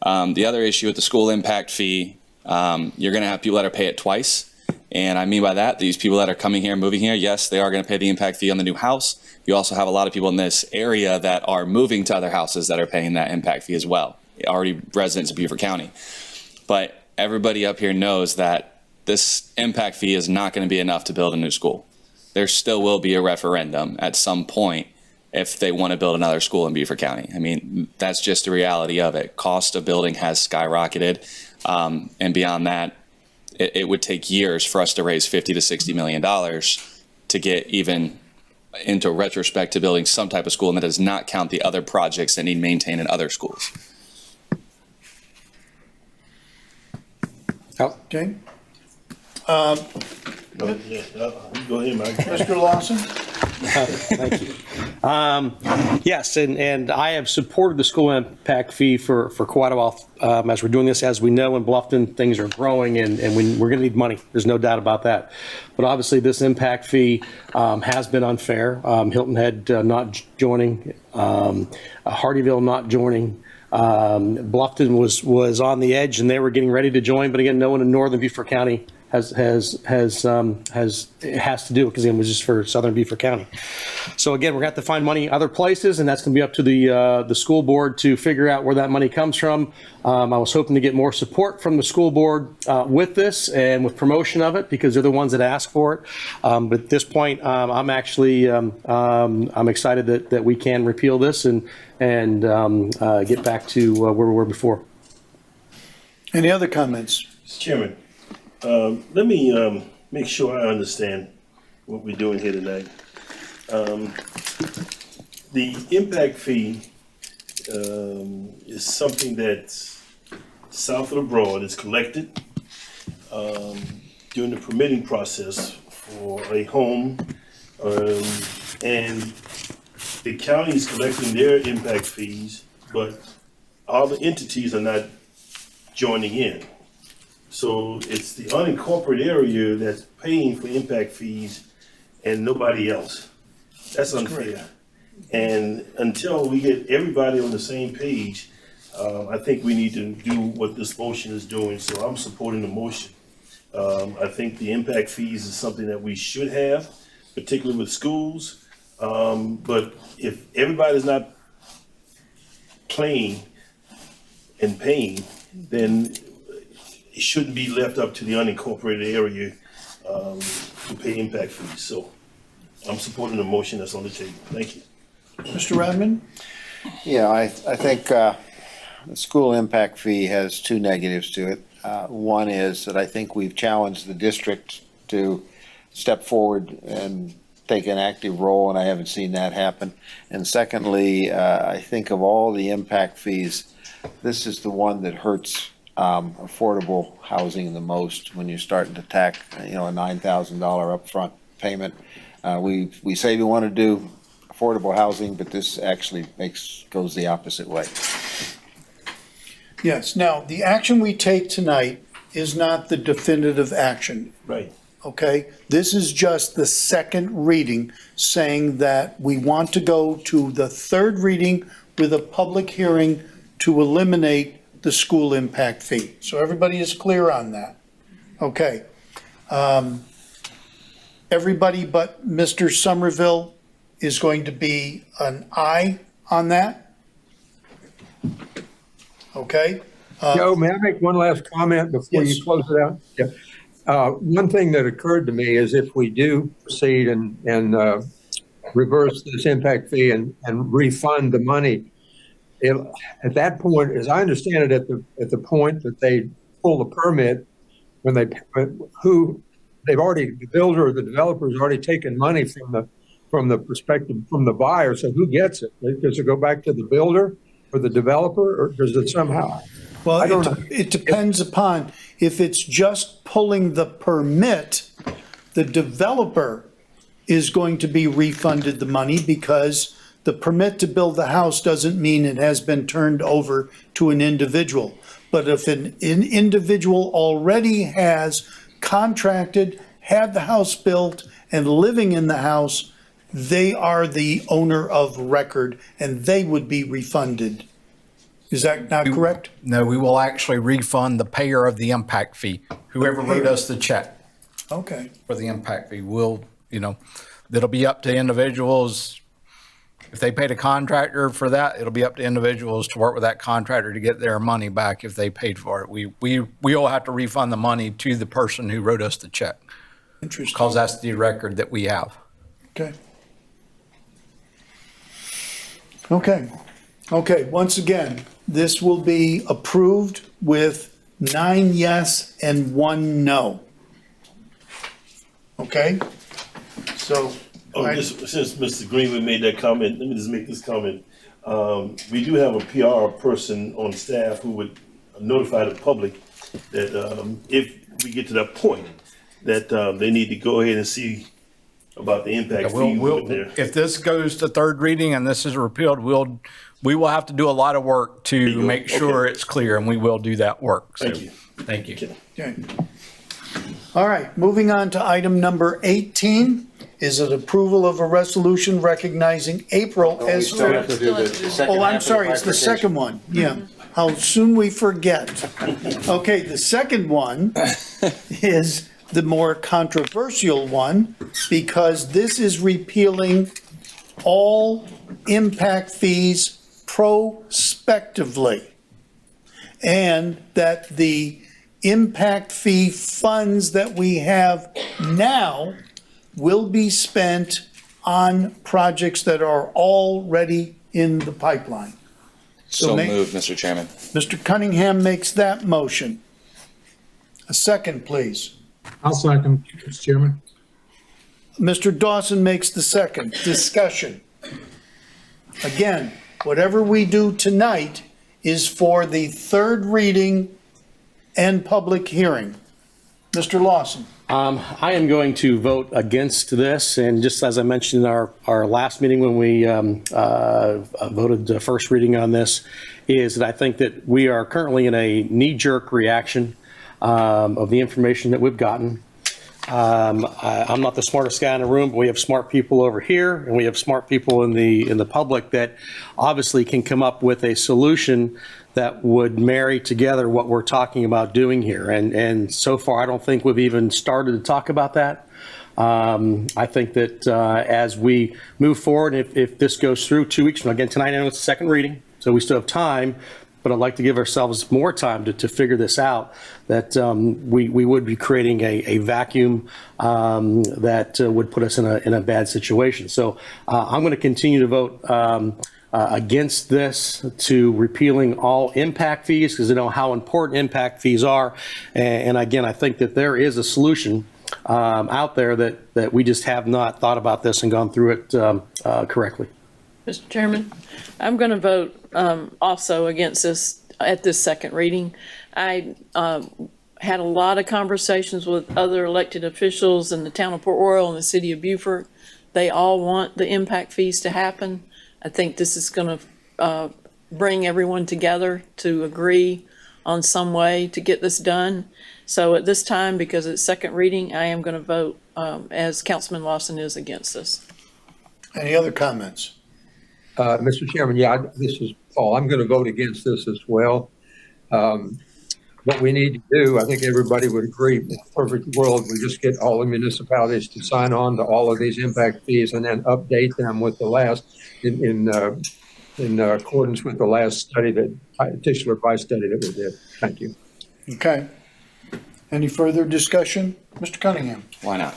The other issue with the school impact fee, you're going to have people that are pay it twice. And I mean by that, these people that are coming here, moving here, yes, they are going to pay the impact fee on the new house. You also have a lot of people in this area that are moving to other houses that are paying that impact fee as well, already residents of Beaufort County. But everybody up here knows that this impact fee is not going to be enough to build a new school. There still will be a referendum at some point if they want to build another school in Beaufort County. I mean, that's just the reality of it. Cost of building has skyrocketed. And beyond that, it would take years for us to raise $50 to $60 million to get even into retrospect to building some type of school, and that does not count the other projects that need maintained in other schools. Okay. Go ahead, Mike. Mr. Lawson? Thank you. Yes, and I have supported the school impact fee for quite a while as we're doing this. As we know, in Bluffton, things are growing, and we're going to need money. There's no doubt about that. But obviously, this impact fee has been unfair. Hilton Head not joining, Hardyville not joining. Bluffton was on the edge, and they were getting ready to join. But again, no one in Northern Beaufort County has to do it because it was just for Southern Beaufort County. So again, we're going to have to find money other places, and that's going to be up to the school board to figure out where that money comes from. I was hoping to get more support from the school board with this and with promotion of it because they're the ones that ask for it. But at this point, I'm actually I'm excited that we can repeal this and get back to where we were before. Any other comments? Chairman, let me make sure I understand what we're doing here tonight. The impact fee is something that's south of the Broad. It's collected during the permitting process for a home, and the county is collecting their impact fees, but all the entities are not joining in. So it's the unincorporated area that's paying for impact fees and nobody else. That's unfair. And until we get everybody on the same page, I think we need to do what this motion is doing. So I'm supporting the motion. I think the impact fees is something that we should have, particularly with schools. But if everybody's not playing and paying, then it shouldn't be left up to the unincorporated area to pay impact fees. So I'm supporting the motion that's on the table. Thank you. Mr. Rodman? Yeah, I think the school impact fee has two negatives to it. One is that I think we've challenged the district to step forward and take an active role, and I haven't seen that happen. And secondly, I think of all the impact fees, this is the one that hurts affordable housing the most when you're starting to tack, a $9,000 upfront payment. We say we want to do affordable housing, but this actually goes the opposite way. Yes. Now, the action we take tonight is not the definitive action. Right. Okay? This is just the second reading saying that we want to go to the third reading with a public hearing to eliminate the school impact fee. So everybody is clear on that. Okay. Everybody but Mr. Somerville is going to be an aye on that? Okay? Joe, may I make one last comment before Yes. you close it out? Yeah. One thing that occurred to me is if we do proceed and reverse this impact fee and refund the money, at that point, as I understand it, at the point that they pull the permit, when the builder or the developer has already taken money from the perspective from the buyer. So who gets it? Does it go back to the builder or the developer, or does it somehow? Well, I don't know. it depends upon if it's just pulling the permit, the developer is going to be refunded the money because the permit to build the house doesn't mean it has been turned over to an individual. But if an individual already has contracted, had the house built, and living in the house, they are the owner of record and they would be refunded. Is that not correct? No, we will actually refund the payer of the impact fee, whoever wrote us the check Okay. for the impact fee. It'll be up to individuals. If they paid a contractor for that, it'll be up to individuals to work with that contractor to get their money back if they paid for it. We all have to refund the money to the person who wrote us the check. Interesting. Because that's the record that we have. Okay. Okay. Okay, once again, this will be approved with 9 yes and 1 no. Okay? So, Since Mr. Greenway made that comment, let me just make this comment. We do have a PR person on staff who would notify the public that if we get to that point, that they need to go ahead and see about the impact fee with there. If this goes to third reading and this is repealed, we will have to do a lot of work to make sure it's clear, and we will do that work. So, Thank you. Thank you. okay. All right, moving on to item number 18. Is it approval of a resolution recognizing April as... Oh, I'm sorry, it's the second one. Yeah, how soon we forget. Okay, the second one is the more controversial one, because this is repealing all impact fees prospectively. And that the impact fee funds that we have now will be spent on projects that are already in the pipeline. So moved, Mr. Chairman. Mr. Cunningham makes that motion. A second, please. I'll second, Mr. Chairman. Mr. Dawson makes the second. Discussion. Again, whatever we do tonight is for the third reading and public hearing. Mr. Lawson. I am going to vote against this, and just as I mentioned in our last meeting when we voted the first reading on this, is that I think that we are currently in a knee-jerk reaction of the information that we've gotten. I'm not the smartest guy in the room, but we have smart people over here, and we have smart people in the public that obviously can come up with a solution that would marry together what we're talking about doing here. And so far, I don't think we've even started to talk about that. I think that as we move forward, if this goes through 2 weeks from now, again, tonight I know it's the second reading, so we still have time, but I'd like to give ourselves more time to figure this out, that we would be creating a vacuum that would put us in a bad situation. So I'm going to continue to vote against this, to repealing all impact fees, because I know how important impact fees are. And again, I think that there is a solution out there that we just have not thought about this and gone through it correctly. Mr. Chairman, I'm going to vote also against this at this second reading. I had a lot of conversations with other elected officials in the town of Port Royal and the city of Beaufort. They all want the impact fees to happen. I think this is going to bring everyone together to agree on some way to get this done. So at this time, because it's second reading, I am going to vote as Councilman Lawson is against this. Any other comments? Mr. Chairman, yeah, this is Paul. I'm going to vote against this as well. What we need to do, I think everybody would agree, in a perfect world, we just get all the municipalities to sign on to all of these impact fees and then update them with the last, in accordance with the last study, titular advice study that we did. Thank you. Okay. Any further discussion? Mr. Cunningham. Why not?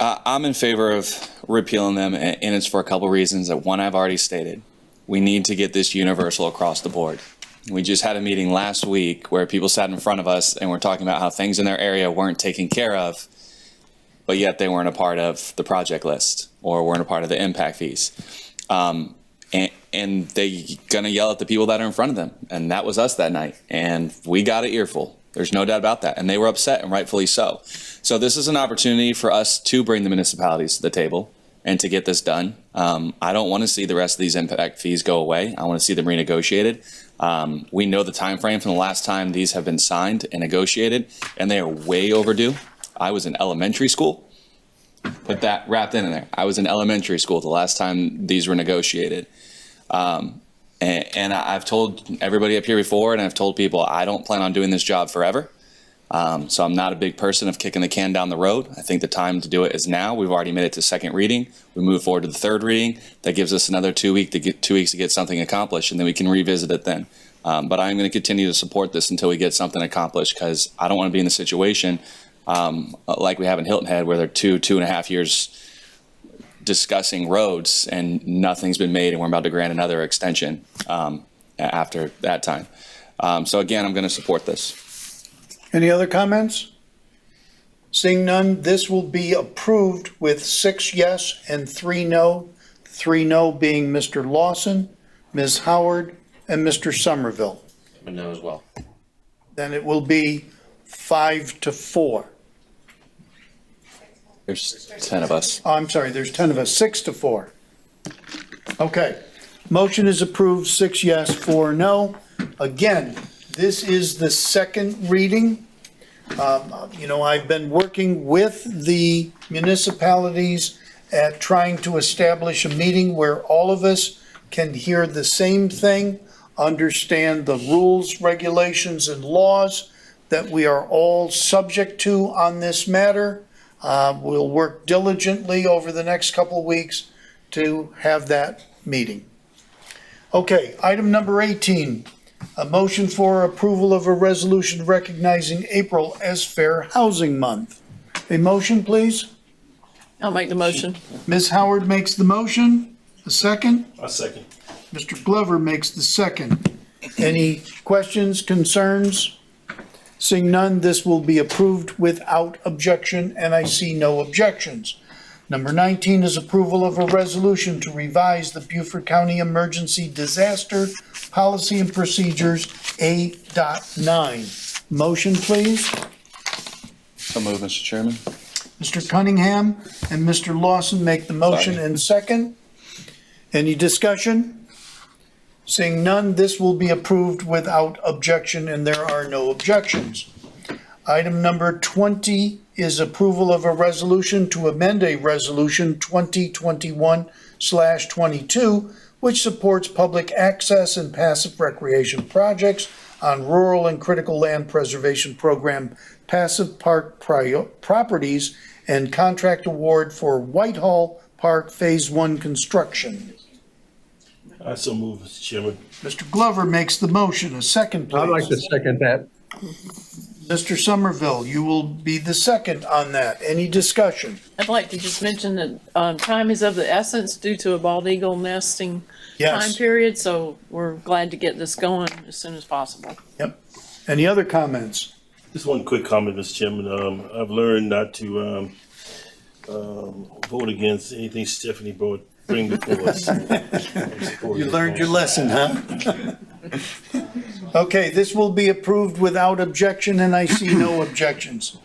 I'm in favor of repealing them, and it's for a couple reasons. That one, I've already stated. We need to get this universal across the board. We just had a meeting last week where people sat in front of us and were talking about how things in their area weren't taken care of, but yet they weren't a part of the project list or weren't a part of the impact fees. And they gonna yell at the people that are in front of them. And that was us that night. And we got an earful. There's no doubt about that. And they were upset, and rightfully so. So this is an opportunity for us to bring the municipalities to the table and to get this done. I don't want to see the rest of these impact fees go away. I want to see them renegotiated. We know the time frame from the last time these have been signed and negotiated, and they are way overdue. I was in elementary school. Put that wrapped in there. I was in elementary school the last time these were negotiated. And I've told everybody up here before, and I've told people, I don't plan on doing this job forever. So I'm not a big person of kicking the can down the road. I think the time to do it is now. We've already made it to second reading. We move forward to the third reading. That gives us another 2 weeks to get something accomplished, and then we can revisit it then. But I'm going to continue to support this until we get something accomplished, because I don't want to be in a situation like we have in Hilton Head, where they're 2.5 years discussing roads and nothing's been made, and we're about to grant another extension after that time. So again, I'm going to support this. Any other comments? Seeing none, this will be approved with 6 yes and 3 no. 3 no being Mr. Lawson, Ms. Howard, and Mr. Somerville. I know as well. Then it will be 5-4. There's 10 of us. Oh, I'm sorry, there's 10 of us, 6-4. Okay, motion is approved, 6 yes, 4 no. Again, this is the second reading. I've been working with the municipalities at trying to establish a meeting where all of us can hear the same thing, understand the rules, regulations, and laws that we are all subject to on this matter. We'll work diligently over the next couple of weeks to have that meeting. Okay, item number 18, a motion for approval of a resolution recognizing April as Fair Housing Month. A motion, please? I'll make the motion. Ms. Howard makes the motion. A second? A second. Mr. Glover makes the second. Any questions, concerns? Seeing none, this will be approved without objection, and I see no objections. Number 19 is approval of a resolution to revise the Beaufort County Emergency Disaster Policy and Procedures A.9. Motion, please. So move, Mr. Chairman. Mr. Cunningham and Mr. Lawson make the motion and second. Any discussion? Seeing none, this will be approved without objection, and there are no objections. Item number 20 is approval of a resolution to amend a resolution 2021/22, which supports public access and passive recreation projects on rural and critical land preservation program passive park properties and contract award for Whitehall Park Phase 1 construction. I so move, Mr. Chairman. Mr. Glover makes the motion. A second, please. I'd like to second that. Mr. Somerville, you will be the second on that. Any discussion? I'd like to just mention that time is of the essence due to a bald eagle nesting time Yes. period, so we're glad to get this going as soon as possible. Yep. Any other comments? Just one quick comment, Mr. Chairman. I've learned not to vote against anything Stephanie bring before us. You learned your lesson, huh? Okay, this will be approved without objection, and I see no objections.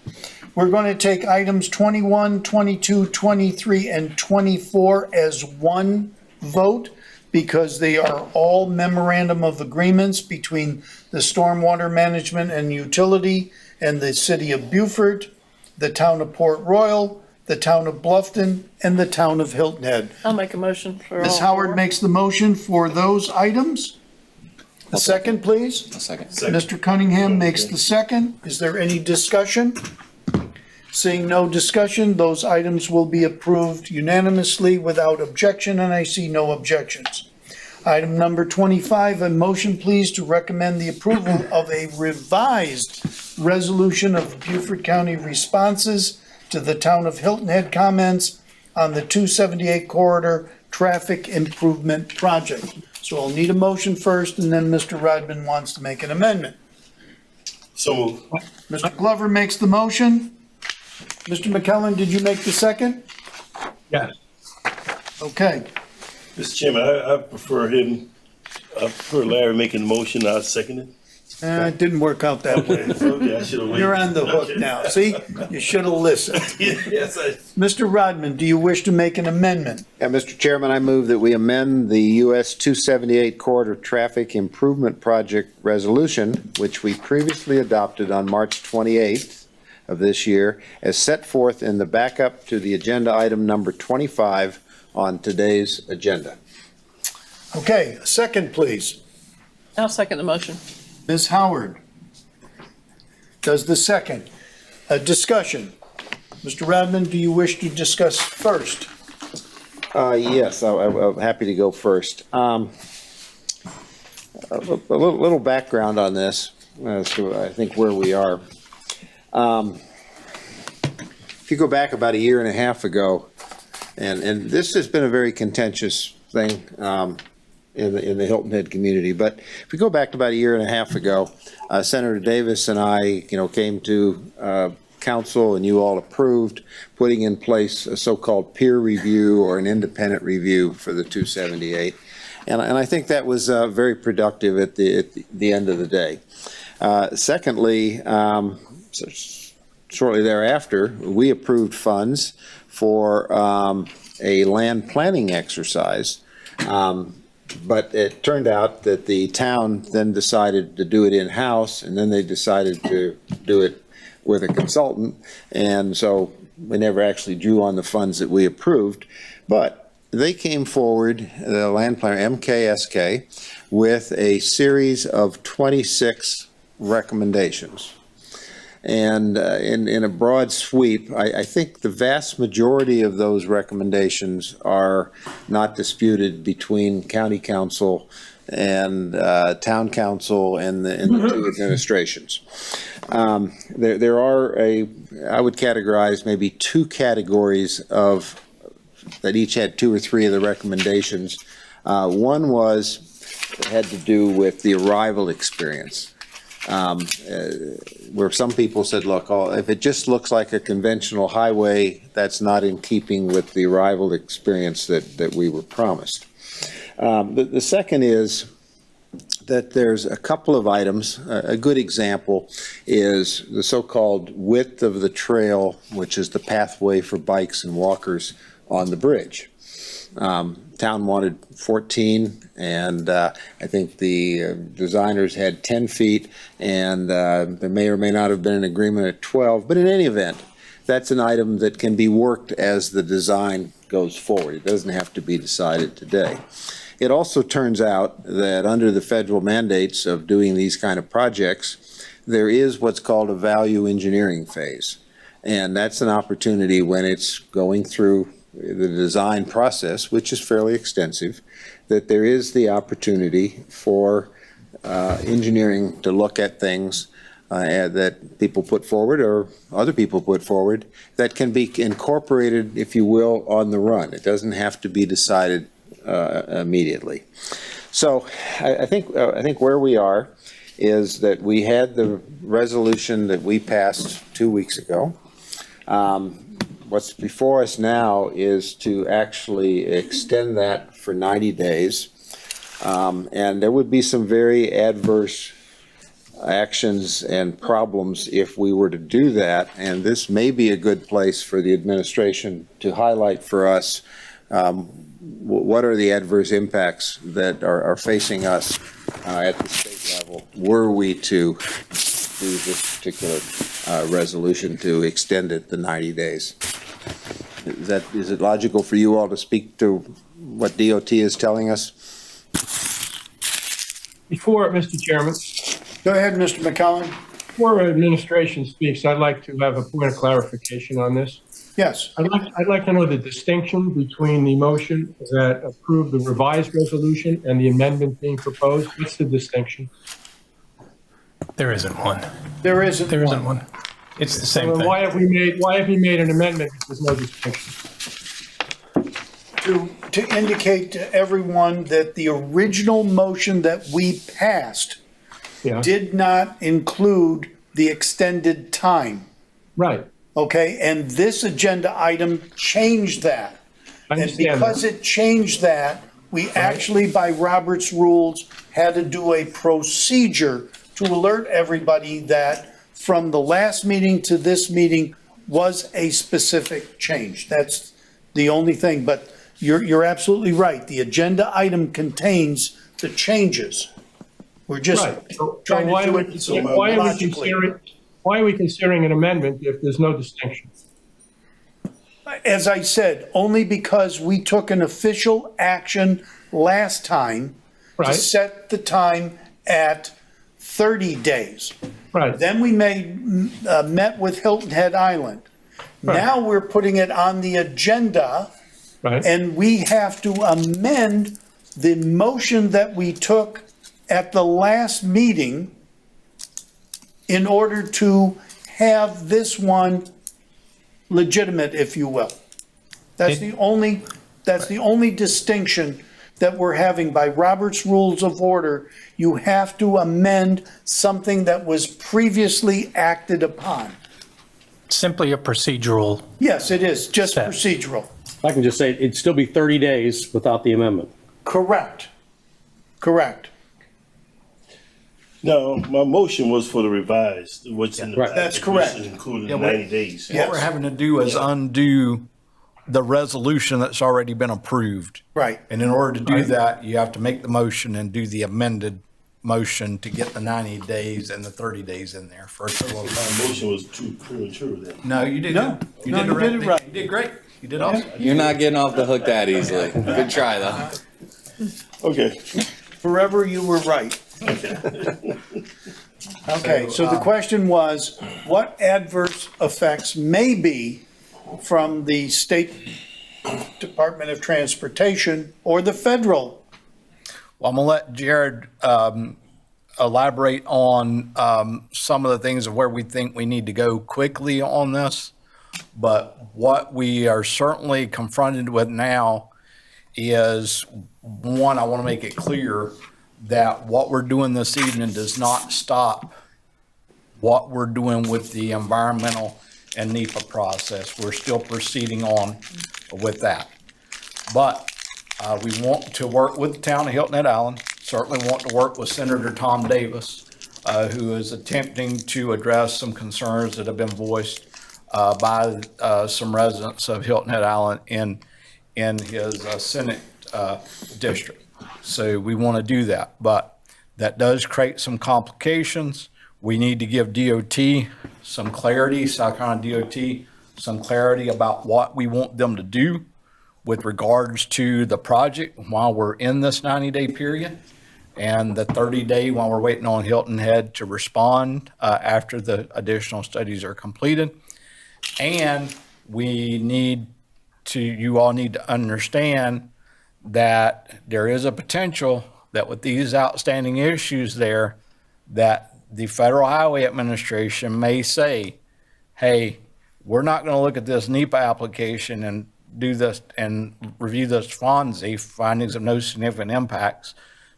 We're going to take items 21, 22, 23, and 24 as one vote because they are all memorandum of agreements between the Stormwater Management and Utility and the City of Beaufort, the Town of Port Royal, the Town of Bluffton, and the Town of Hilton Head. I'll make a motion for all Ms. Howard four. makes the motion for those items. A second, please. A second. Mr. Cunningham makes the second. Is there any discussion? Seeing no discussion, those items will be approved unanimously without objection, and I see no objections. Item number 25, a motion please to recommend the approval of a revised resolution of Beaufort County responses to the Town of Hilton Head comments on the 278 corridor traffic improvement project. So I'll need a motion first, and then Mr. Rodman wants to make an amendment. So move. Mr. Glover makes the motion. Mr. McKellen, did you make the second? Yes. Okay. Mr. Chairman, I prefer Larry making the motion. I second it. It didn't work out that way. Okay, I should have waited. You're on the hook now. See, you should have listened. Yes, Mr. Rodman, do you wish to make an amendment? Yeah, Mr. Chairman, I move that we amend the US 278 Corridor Traffic Improvement Project Resolution, which we previously adopted on March 28th of this year, as set forth in the backup to the agenda item number 25 on today's agenda. Okay, a second, please. I'll second the motion. Ms. Howard does the second. Discussion. Mr. Rodman, do you wish to discuss first? Yes, I'm happy to go first. A little background on this, as to I think where we are. If you go back about a year and a half ago, and this has been a very contentious thing in the Hilton Head community. But if we go back to about a year and a half ago, Senator Davis and I, came to council, and you all approved putting in place a so-called peer review or an independent review for the 278. And I think that was very productive at the end of the day. Secondly, shortly thereafter, we approved funds for a land planning exercise. But it turned out that the town then decided to do it in-house, and then they decided to do it with a consultant. And so we never actually drew on the funds that we approved. But they came forward, the land planner, MKSK, with a series of 26 recommendations. And in a broad sweep, I think the vast majority of those recommendations are not disputed between county council and town council and the two administrations. There are I would categorize maybe two categories of that each had two or three of the recommendations. One had to do with the arrival experience. Where some people said, look, if it just looks like a conventional highway, that's not in keeping with the arrival experience that we were promised. The second is that there's a couple of items. A good example is the so-called width of the trail, which is the pathway for bikes and walkers on the bridge. Town wanted 14, and I think the designers had 10 feet, and there may or may not have been an agreement at 12, but in any event, that's an item that can be worked as the design goes forward. It doesn't have to be decided today. It also turns out that under the federal mandates of doing these kind of projects, there is what's called a value engineering phase, and that's an opportunity when it's going through the design process, which is fairly extensive, that there is the opportunity for engineering to look at things that people put forward or other people put forward that can be incorporated, if you will, on the run. It doesn't have to be decided immediately. So I think where we are is that we had the resolution that we passed 2 weeks ago. What's before us now is to actually extend that for 90 days. And there would be some very adverse actions and problems if we were to do that. And this may be a good place for the administration to highlight for us what are the adverse impacts that are facing us at the state level were we to do this particular resolution to extend it the 90 days. Is it logical for you all to speak to what DOT is telling us? Before, Mr. Chairman. Go ahead, Mr. McCollum. Before administration speaks, I'd like to have a point of clarification on this. Yes. I'd like to know the distinction between the motion that approved the revised resolution and the amendment being proposed. What's the distinction? There isn't one. There isn't one. It's the same So thing. why have we made an amendment if there's no distinction? To indicate to everyone that the original motion that we passed did not include the extended time. Right. Okay, and this agenda item changed that. And because it changed that, we actually, by Robert's rules, had to do a procedure to alert everybody that from the last meeting to this meeting was a specific change. That's the only thing, but you're absolutely right. The agenda item contains the changes. We're just trying to do it logically. Why are we considering an amendment if there's no distinction? As I said, only because we took an official action last time to set the time at 30 days. Right. Then we met with Hilton Head Island. Right. Now we're putting it on the agenda, and we have to amend the motion that we took at the last meeting in order to have this one legitimate, if you will. That's the only distinction that we're having by Robert's Rules of Order, you have to amend something that was previously acted upon. Simply a procedural. Yes, it is, just Step. procedural. I can just say, it'd still be 30 days without the amendment. Correct. Correct. No, my motion was for the revised, what's in the. Right. packet, That's correct. which is included Yeah, in what- 90 days. Yes. What we're having to do is undo the resolution that's already been approved. Right. And in order to do that, you have to make the motion and do the amended motion to get the 90 days and the 30 days in there for a total of. My motion was too premature then. No, you did. No. You No, did you did it right. You did great. You did awesome. You're not getting off the hook that easily. Good try, though. Okay. Forever you were right. Okay, so the question was, what adverse effects may be from the State Department of Transportation or the federal? Well, I'm gonna let Jared elaborate on some of the things of where we think we need to go quickly on this. But what we are certainly confronted with now is, one, I want to make it clear that what we're doing this evening does not stop what we're doing with the environmental and NEPA process. We're still proceeding on with that. But we want to work with the town of Hilton Head Island, certainly want to work with Senator Tom Davis, who is attempting to address some concerns that have been voiced by some residents of Hilton Head Island in his Senate district. So we want to do that, but that does create some complications. We need to give DOT some clarity, South Carolina DOT, some clarity about what we want them to do with regards to the project while we're in this 90-day period, and the 30-day while we're waiting on Hilton Head to respond after the additional studies are completed. And we need to, you all need to understand that there is a potential that with these outstanding issues there, that the Federal Highway Administration may say, hey, we're not going to look at this NEPA application and do this and review this FONSI, findings of no significant impacts,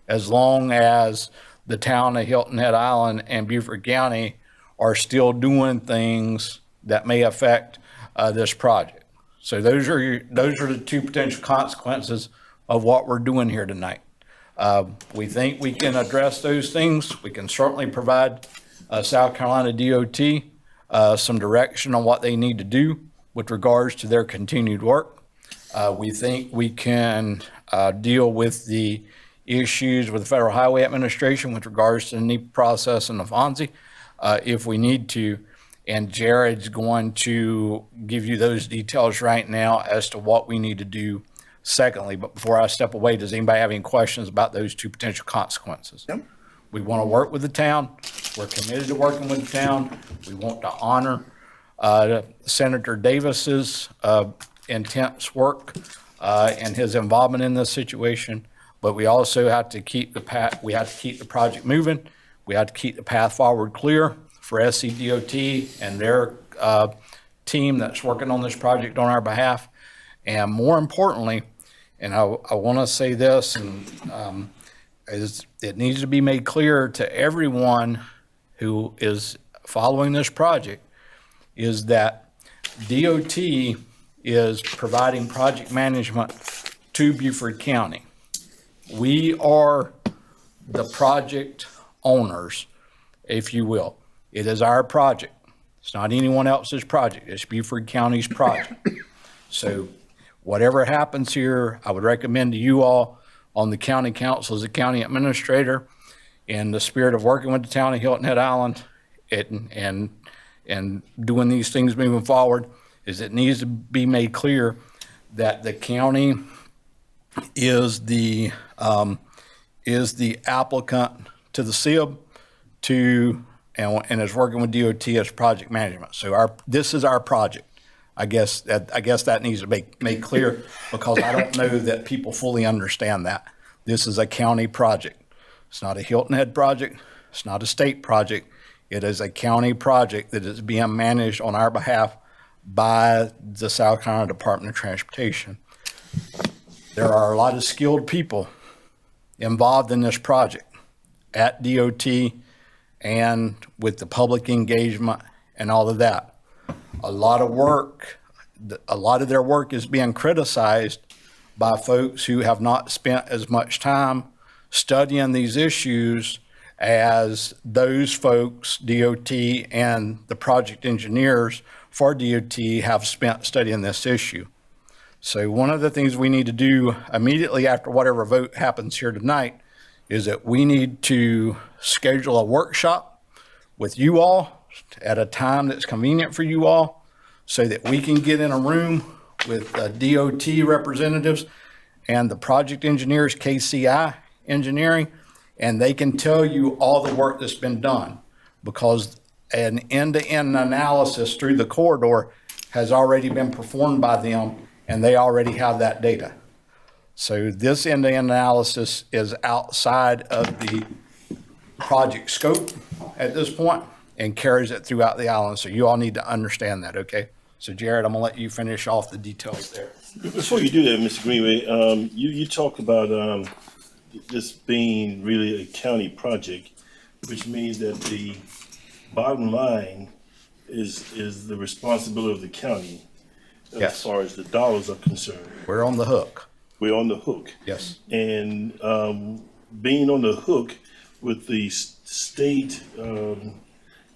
as long as the town of Hilton Head Island and Beaufort County are still doing things that may affect this project. So those are the two potential consequences of what we're doing here tonight. We think we can address those things. We can certainly provide South Carolina DOT some direction on what they need to do with regards to their continued work. We think we can deal with the issues with the Federal Highway Administration with regards to the NEPA process and the FONSI if we need to. And Jared's going to give you those details right now as to what we need to do secondly. But before I step away, does anybody have any questions about those two potential consequences? Yep. We want to work with the town. We're committed to working with the town. We want to honor Senator Davis's intense work and his involvement in this situation. But we also have to keep the project moving. We have to keep the path forward clear for SCDOT and their team that's working on this project on our behalf. And more importantly, and I want to say this, and is it needs to be made clear to everyone who is following this project, is that DOT is providing project management to Beaufort County. We are the project owners, if you will. It is our project. It's not anyone else's project. It's Beaufort County's project. So whatever happens here, I would recommend to you all on the county council as a county administrator, in the spirit of working with the town of Hilton Head Island and doing these things moving forward, is it needs to be made clear that the county is the applicant to the SIB and is working with DOT as project management. So this is our project. I guess that needs to be made clear, because I don't know that people fully understand that. This is a county project. It's not a Hilton Head project. It's not a state project. It is a county project that is being managed on our behalf by the South Carolina Department of Transportation. There are a lot of skilled people involved in this project at DOT and with the public engagement and all of that. A lot of their work is being criticized by folks who have not spent as much time studying these issues as those folks, DOT and the project engineers for DOT have spent studying this issue. So one of the things we need to do immediately after whatever vote happens here tonight is that we need to schedule a workshop with you all at a time that's convenient for you all so that we can get in a room with DOT representatives and the project engineers, KCI Engineering, and they can tell you all the work that's been done, because an end-to-end analysis through the corridor has already been performed by them, and they already have that data. So this end-to-end analysis is outside of the project scope at this point and carries it throughout the island. So you all need to understand that, okay? So Jared, I'm gonna let you finish off the details there. Before you do that, Mr. Greenway, you talked about this being really a county project, which means that the bottom line is the responsibility of the county as far as the dollars are concerned. We're on the hook. We're on the hook. Yes. And being on the hook with the state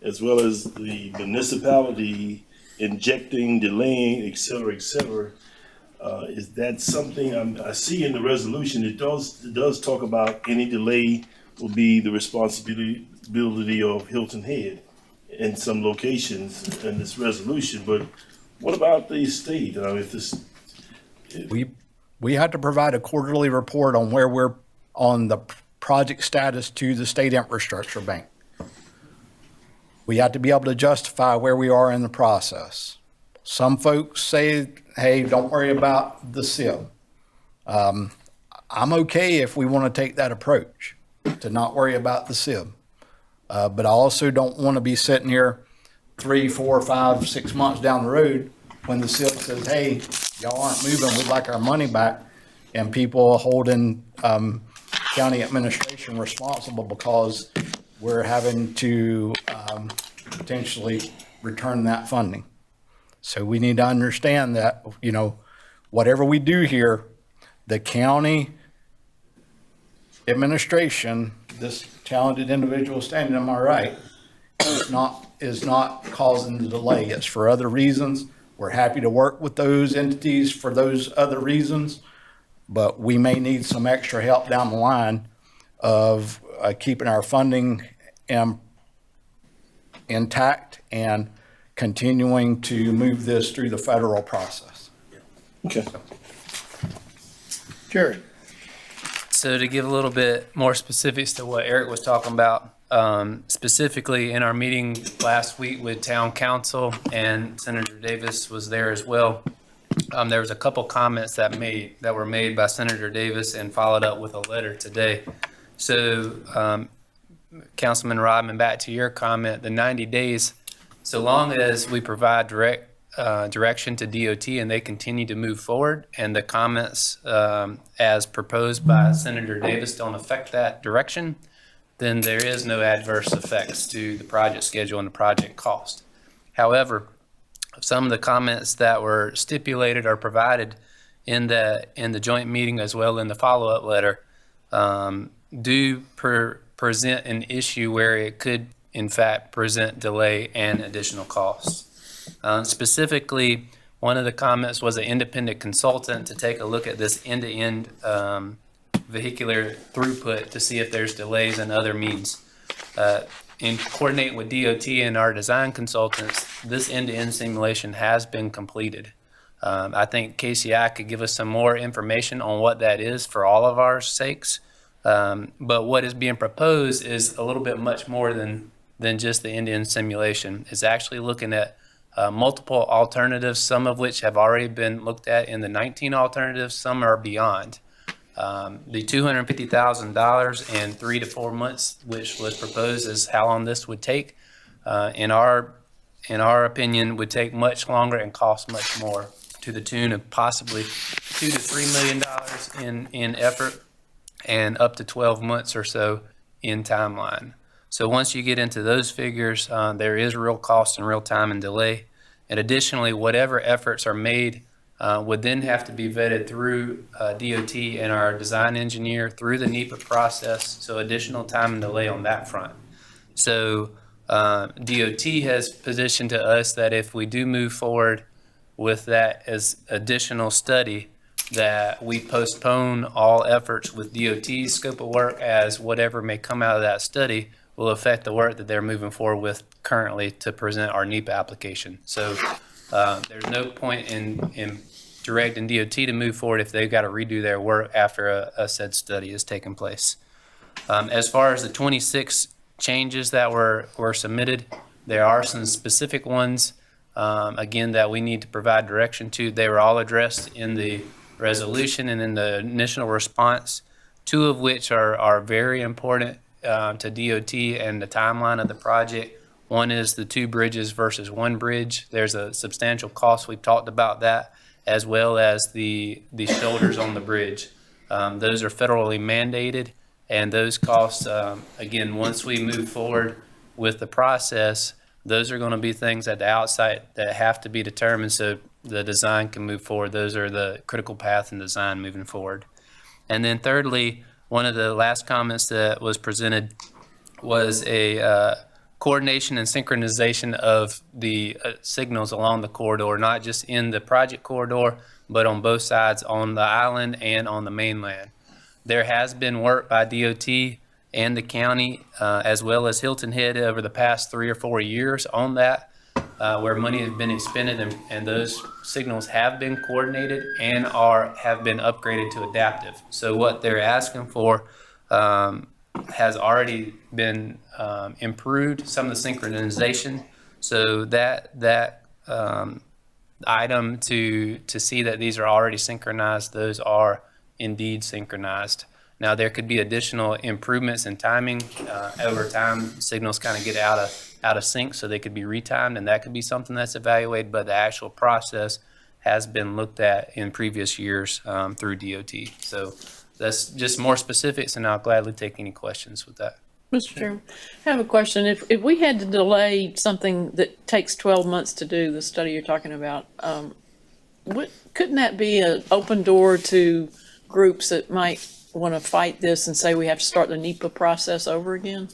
as well as the municipality injecting, delaying, et cetera, is that something I see in the resolution? It does talk about any delay will be the responsibility of Hilton Head in some locations in this resolution. But what about the state? We have to provide a quarterly report on where we're on the project status to the state infrastructure bank. We have to be able to justify where we are in the process. Some folks say, hey, don't worry about the SIB. I'm okay if we want to take that approach, to not worry about the SIB. But I also don't want to be sitting here 3, 4, 5, 6 months down the road when the SIB says, hey, y'all aren't moving, we'd like our money back, and people holding county administration responsible because we're having to potentially return that funding. So we need to understand that, you know, whatever we do here, the county administration, this talented individual standing on my right, is not causing the delay. It's for other reasons. We're happy to work with those entities for those other reasons, but we may need some extra help down the line of keeping our funding intact and continuing to move this through the federal process. Okay. Jared. So to give a little bit more specifics to what Eric was talking about, specifically in our meeting last week with town council, and Senator Davis was there as well, there was a couple comments that were made by Senator Davis and followed up with a letter today. So Councilman Rodman, back to your comment, the 90 days, so long as we provide direction to DOT and they continue to move forward, and the comments as proposed by Senator Davis don't affect that direction, then there is no adverse effects to the project schedule and the project cost. However, some of the comments that were stipulated or provided in the joint meeting as well in the follow-up letter do present an issue where it could in fact present delay and additional costs. Specifically, one of the comments was an independent consultant to take a look at this end-to-end vehicular throughput to see if there's delays and other means. In coordinating with DOT and our design consultants, this end-to-end simulation has been completed. I think KCI could give us some more information on what that is for all of our sakes. But what is being proposed is a little bit much more than just the end-to-end simulation. It's actually looking at multiple alternatives, some of which have already been looked at in the 19 alternatives, some are beyond. The $250,000 in 3 to 4 months, which was proposed as how long this would take, in our opinion, would take much longer and cost much more, to the tune of possibly $2 to $3 million in effort. and up to 12 months or so in timeline. So once you get into those figures, there is real cost and real time and delay. And additionally, whatever efforts are made would then have to be vetted through DOT and our design engineer through the NEPA process, so additional time and delay on that front. So DOT has positioned to us that if we do move forward with that as additional study, that we postpone all efforts with DOT's scope of work, as whatever may come out of that study will affect the work that they're moving forward with currently to present our NEPA application. So there's no point in directing DOT to move forward if they've got to redo their work after a said study has taken place. As far as the 26 changes that were submitted, there are some specific ones, again, that we need to provide direction to. They were all addressed in the resolution and in the initial response, two of which are very important to DOT and the timeline of the project. One is the 2 bridges versus 1 bridge. There's a substantial cost. We've talked about that, as well as the shoulders on the bridge. Those are federally mandated, and those costs, again, once we move forward with the process, those are going to be things at the outside that have to be determined so the design can move forward. Those are the critical path in design moving forward. And then thirdly, one of the last comments that was presented was a coordination and synchronization of the signals along the corridor, not just in the project corridor, but on both sides, on the island and on the mainland. There has been work by DOT and the county, as well as Hilton Head, over the past 3 or 4 years on that, where money has been expended, and those signals have been coordinated and have been upgraded to adaptive. So what they're asking for has already been improved, some of the synchronization. So that item to see that these are already synchronized, those are indeed synchronized. Now, there could be additional improvements in timing. Over time, signals kind of get out of sync, so they could be retimed, and that could be something that's evaluated, but the actual process has been looked at in previous years through DOT. So that's just more specifics, and I'll gladly take any questions with that. Mr. Chairman, I have a question. If we had to delay something that takes 12 months to do, the study you're talking about, couldn't that be an open door to groups that might want to fight this and say we have to start the NEPA process over again?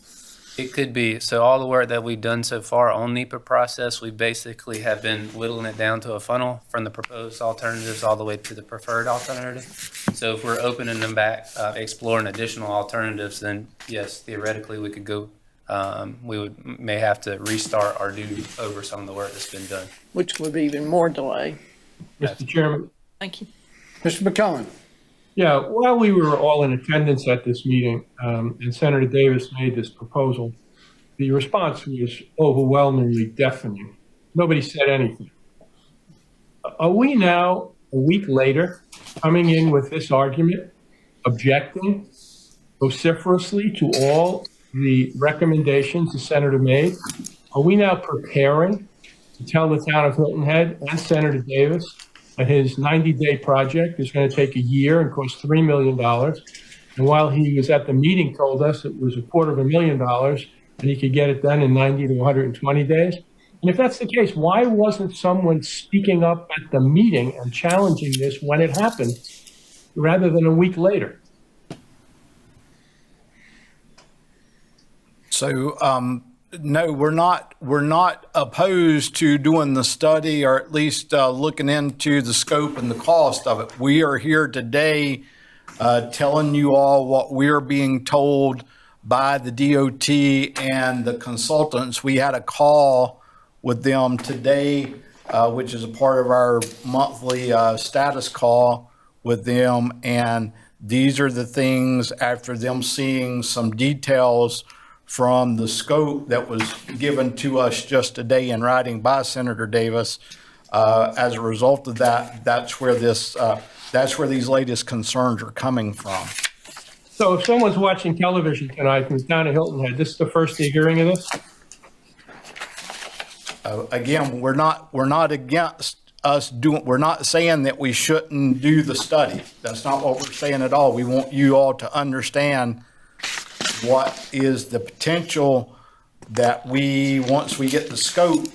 It could be. So all the work that we've done so far on NEPA process, we basically have been whittling it down to a funnel from the proposed alternatives all the way to the preferred alternative. So if we're opening them back, exploring additional alternatives, then yes, theoretically we could go, may have to restart or do over some of the work that's been done. Which would be even more delay. Mr. Chairman. Thank you. Mr. McKellen. Yeah, while we were all in attendance at this meeting, and Senator Davis made this proposal, the response was overwhelmingly deafening. Nobody said anything. Are we now, a week later, coming in with this argument, objecting vociferously to all the recommendations the senator made? Are we now preparing to tell the town of Hilton Head and Senator Davis that his 90-day project is going to take a year and cost $3 million? And while he was at the meeting, told us it was $250,000 and he could get it done in 90 to 120 days. And if that's the case, why wasn't someone speaking up at the meeting and challenging this when it happened rather than a week later? So, no, we're not opposed to doing the study, or at least looking into the scope and the cost of it. We are here today telling you all what we're being told by the DOT and the consultants. We had a call with them today, which is a part of our monthly status call with them. And these are the things, after them seeing some details from the scope that was given to us just today in writing by Senator Davis. As a result of that, that's where these latest concerns are coming from. So if someone's watching television tonight from the town of Hilton Head, this is the first they're hearing of this? Again, we're not against us doing, we're not saying that we shouldn't do the study. That's not what we're saying at all. We want you all to understand what is the potential that once we get the scope,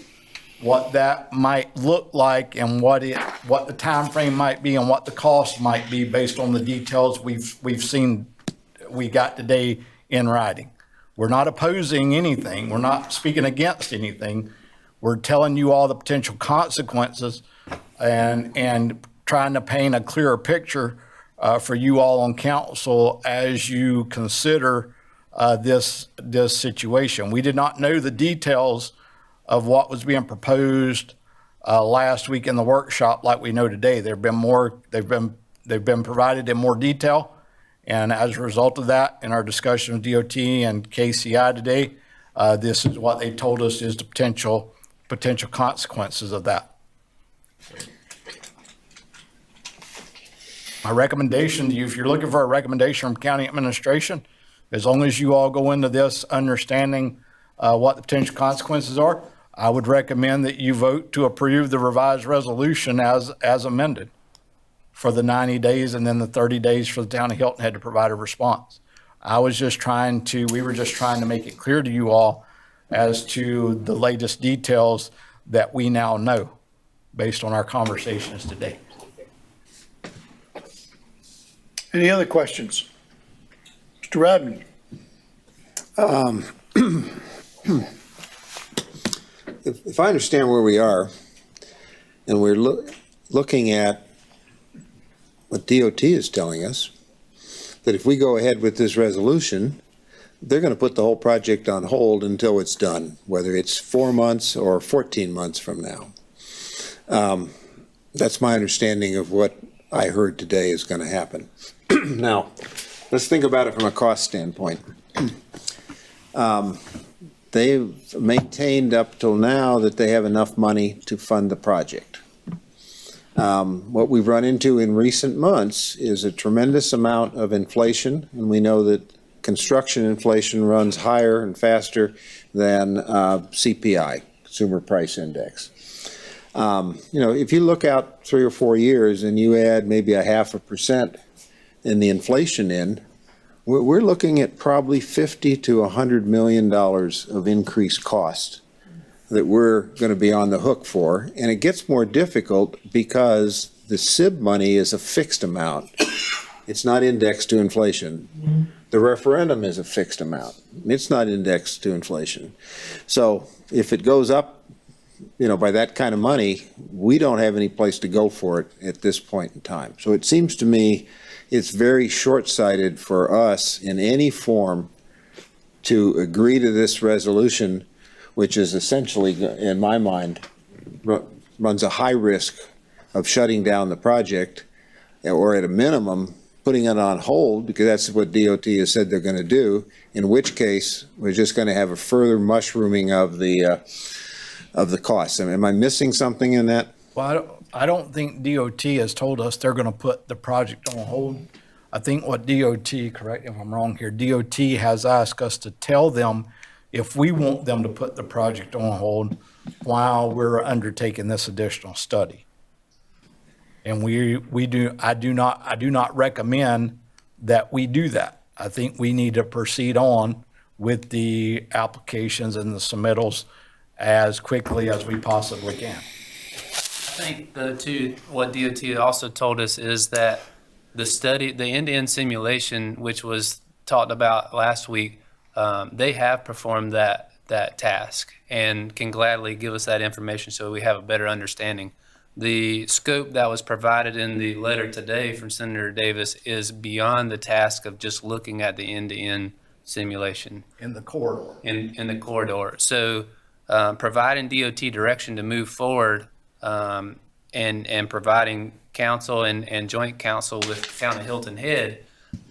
what that might look like and what the time frame might be and what the cost might be based on the details we've seen we got today in writing. We're not opposing anything. We're not speaking against anything. We're telling you all the potential consequences and trying to paint a clearer picture for you all on council as you consider this situation. We did not know the details of what was being proposed last week in the workshop like we know today. They've been provided in more detail. And as a result of that, in our discussion with DOT and KCI today, this is what they told us is the potential consequences of that. My recommendation to you, if you're looking for a recommendation from county administration, as long as you all go into this understanding what the potential consequences are, I would recommend that you vote to approve the revised resolution as amended for the 90 days and then the 30 days for the town of Hilton had to provide a response. We were just trying to make it clear to you all as to the latest details that we now know based on our conversations today. Any other questions? Mr. Radman? If I understand where we are, and we're looking at what DOT is telling us, that if we go ahead with this resolution, they're going to put the whole project on hold until it's done, whether it's 4 months or 14 months from now. That's my understanding of what I heard today is going to happen. Now, let's think about it from a cost standpoint. They've maintained up till now that they have enough money to fund the project. What we've run into in recent months is a tremendous amount of inflation, and we know that construction inflation runs higher and faster than CPI, Consumer Price Index. If you look out 3 or 4 years and you add maybe 0.5% in the inflation in, we're looking at probably $50 to $100 million of increased cost that we're going to be on the hook for. And it gets more difficult because the SIB money is a fixed amount. It's not indexed to inflation. The referendum is a fixed amount. It's not indexed to inflation. So if it goes up, by that kind of money, we don't have any place to go for it at this point in time. So it seems to me it's very short-sighted for us in any form to agree to this resolution, which is essentially, in my mind, runs a high risk of shutting down the project, or at a minimum, putting it on hold, because that's what DOT has said they're going to do, in which case we're just going to have a further mushrooming of the costs. Am I missing something in that? Well, I don't think DOT has told us they're going to put the project on hold. I think what DOT, correct me if I'm wrong here, DOT has asked us to tell them if we want them to put the project on hold while we're undertaking this additional study. And I do not recommend that we do that. I think we need to proceed on with the applications and the submittals as quickly as we possibly can. I think what DOT also told us is that the study, the end-to-end simulation, which was talked about last week, they have performed that task and can gladly give us that information so we have a better understanding. The scope that was provided in the letter today from Senator Davis is beyond the task of just looking at the end-to-end simulation. In the corridor. In the corridor. So providing DOT direction to move forward and providing counsel and joint counsel with Town of Hilton Head,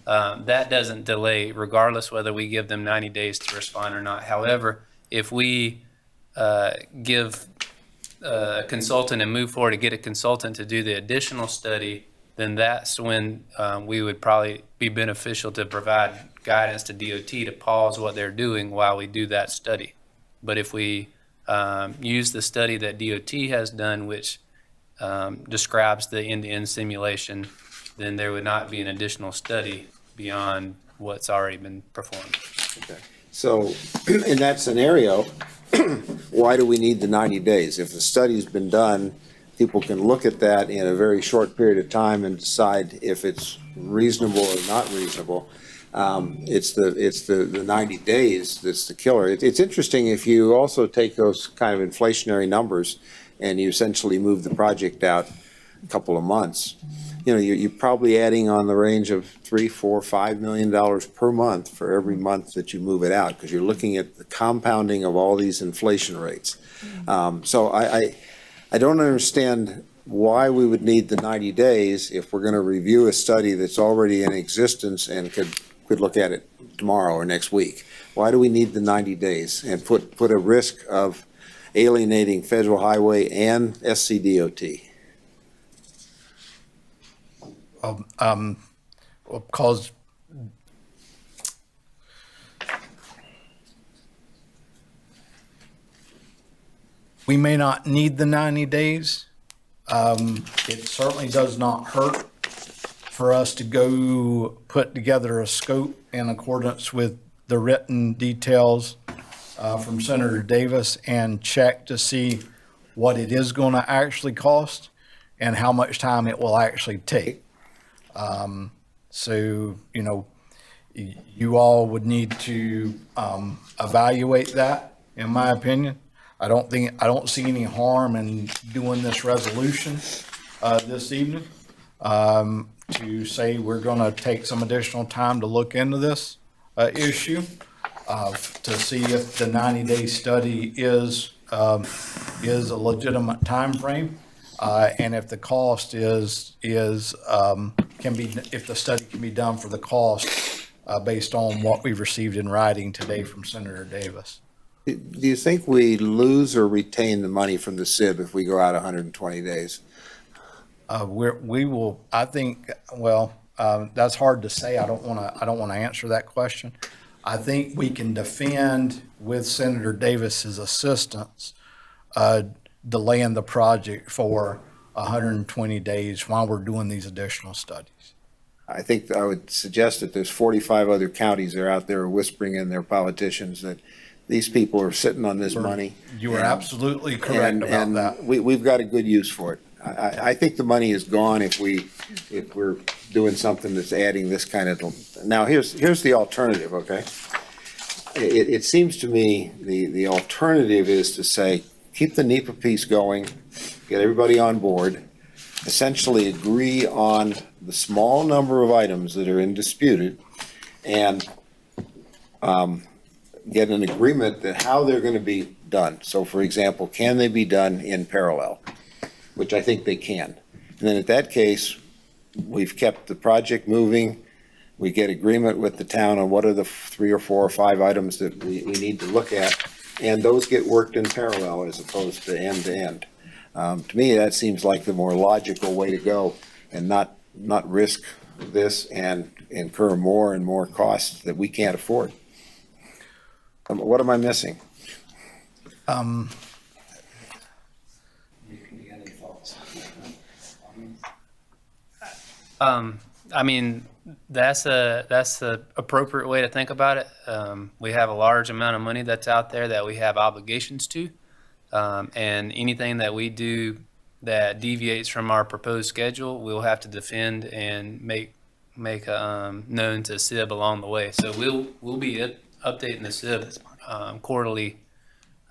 that doesn't delay regardless whether we give them 90 days to respond or not. However, if we give a consultant and move forward to get a consultant to do the additional study, then that's when we would probably be beneficial to provide guidance to DOT to pause what they're doing while we do that study. But if we use the study that DOT has done, which describes the end-to-end simulation, then there would not be an additional study beyond what's already been performed. So in that scenario, why do we need the 90 days? If the study's been done, people can look at that in a very short period of time and decide if it's reasonable or not reasonable. It's the 90 days that's the killer. It's interesting if you also take those kind of inflationary numbers and you essentially move the project out a couple of months. You know, you're probably adding on the range of $3, $4, $5 million per month for every month that you move it out, because you're looking at the compounding of all these inflation rates. So I don't understand why we would need the 90 days if we're going to review a study that's already in existence and could look at it tomorrow or next week. Why do we need the 90 days and put a risk of alienating Federal Highway and SCDOT? Because we may not need the 90 days. It certainly does not hurt for us to go put together a scope in accordance with the written details from Senator Davis and check to see what it is going to actually cost and how much time it will actually take. So, you know, you all would need to evaluate that, in my opinion. I don't see any harm in doing this resolution this evening to say we're going to take some additional time to look into this issue to see if the 90-day study is a legitimate time frame. And if the cost if the study can be done for the cost based on what we've received in writing today from Senator Davis. Do you think we lose or retain the money from the SIB if we go out 120 days? We will, I think, well, that's hard to say. I don't want to answer that question. I think we can defend with Senator Davis's assistance, delaying the project for 120 days while we're doing these additional studies. I think I would suggest that there's 45 other counties that are out there whispering in their politicians that these people are sitting on this money. You are absolutely correct about that. We've got a good use for it. I think the money is gone if we're doing something that's adding this kind of. Now here's the alternative. Okay, it seems to me the alternative is to say keep the NEPA piece going, get everybody on board, essentially agree on the small number of items that are indisputed, and get an agreement that how they're going to be done. So, for example, can they be done in parallel? Which I think they can. And then at that case, we've kept the project moving. We get agreement with the town on what are the 3 or 4 or 5 items that we need to look at, and those get worked in parallel as opposed to end to end. To me, that seems like the more logical way to go, and not risk this and incur more and more costs that we can't afford. What am I missing? I mean, that's the appropriate way to think about it. We have a large amount of money that's out there that we have obligations to, and anything that we do that deviates from our proposed schedule, we'll have to defend and make known to SIB along the way. So we'll be updating the SIB quarterly,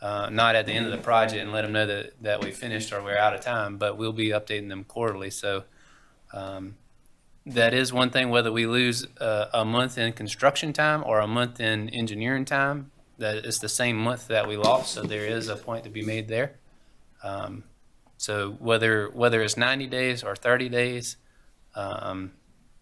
not at the end of the project and let them know that we finished or we're out of time, but we'll be updating them quarterly. So that is one thing, whether we lose a month in construction time or a month in engineering time, that it's the same month that we lost. So there is a point to be made there. So whether it's 90 days or 30 days,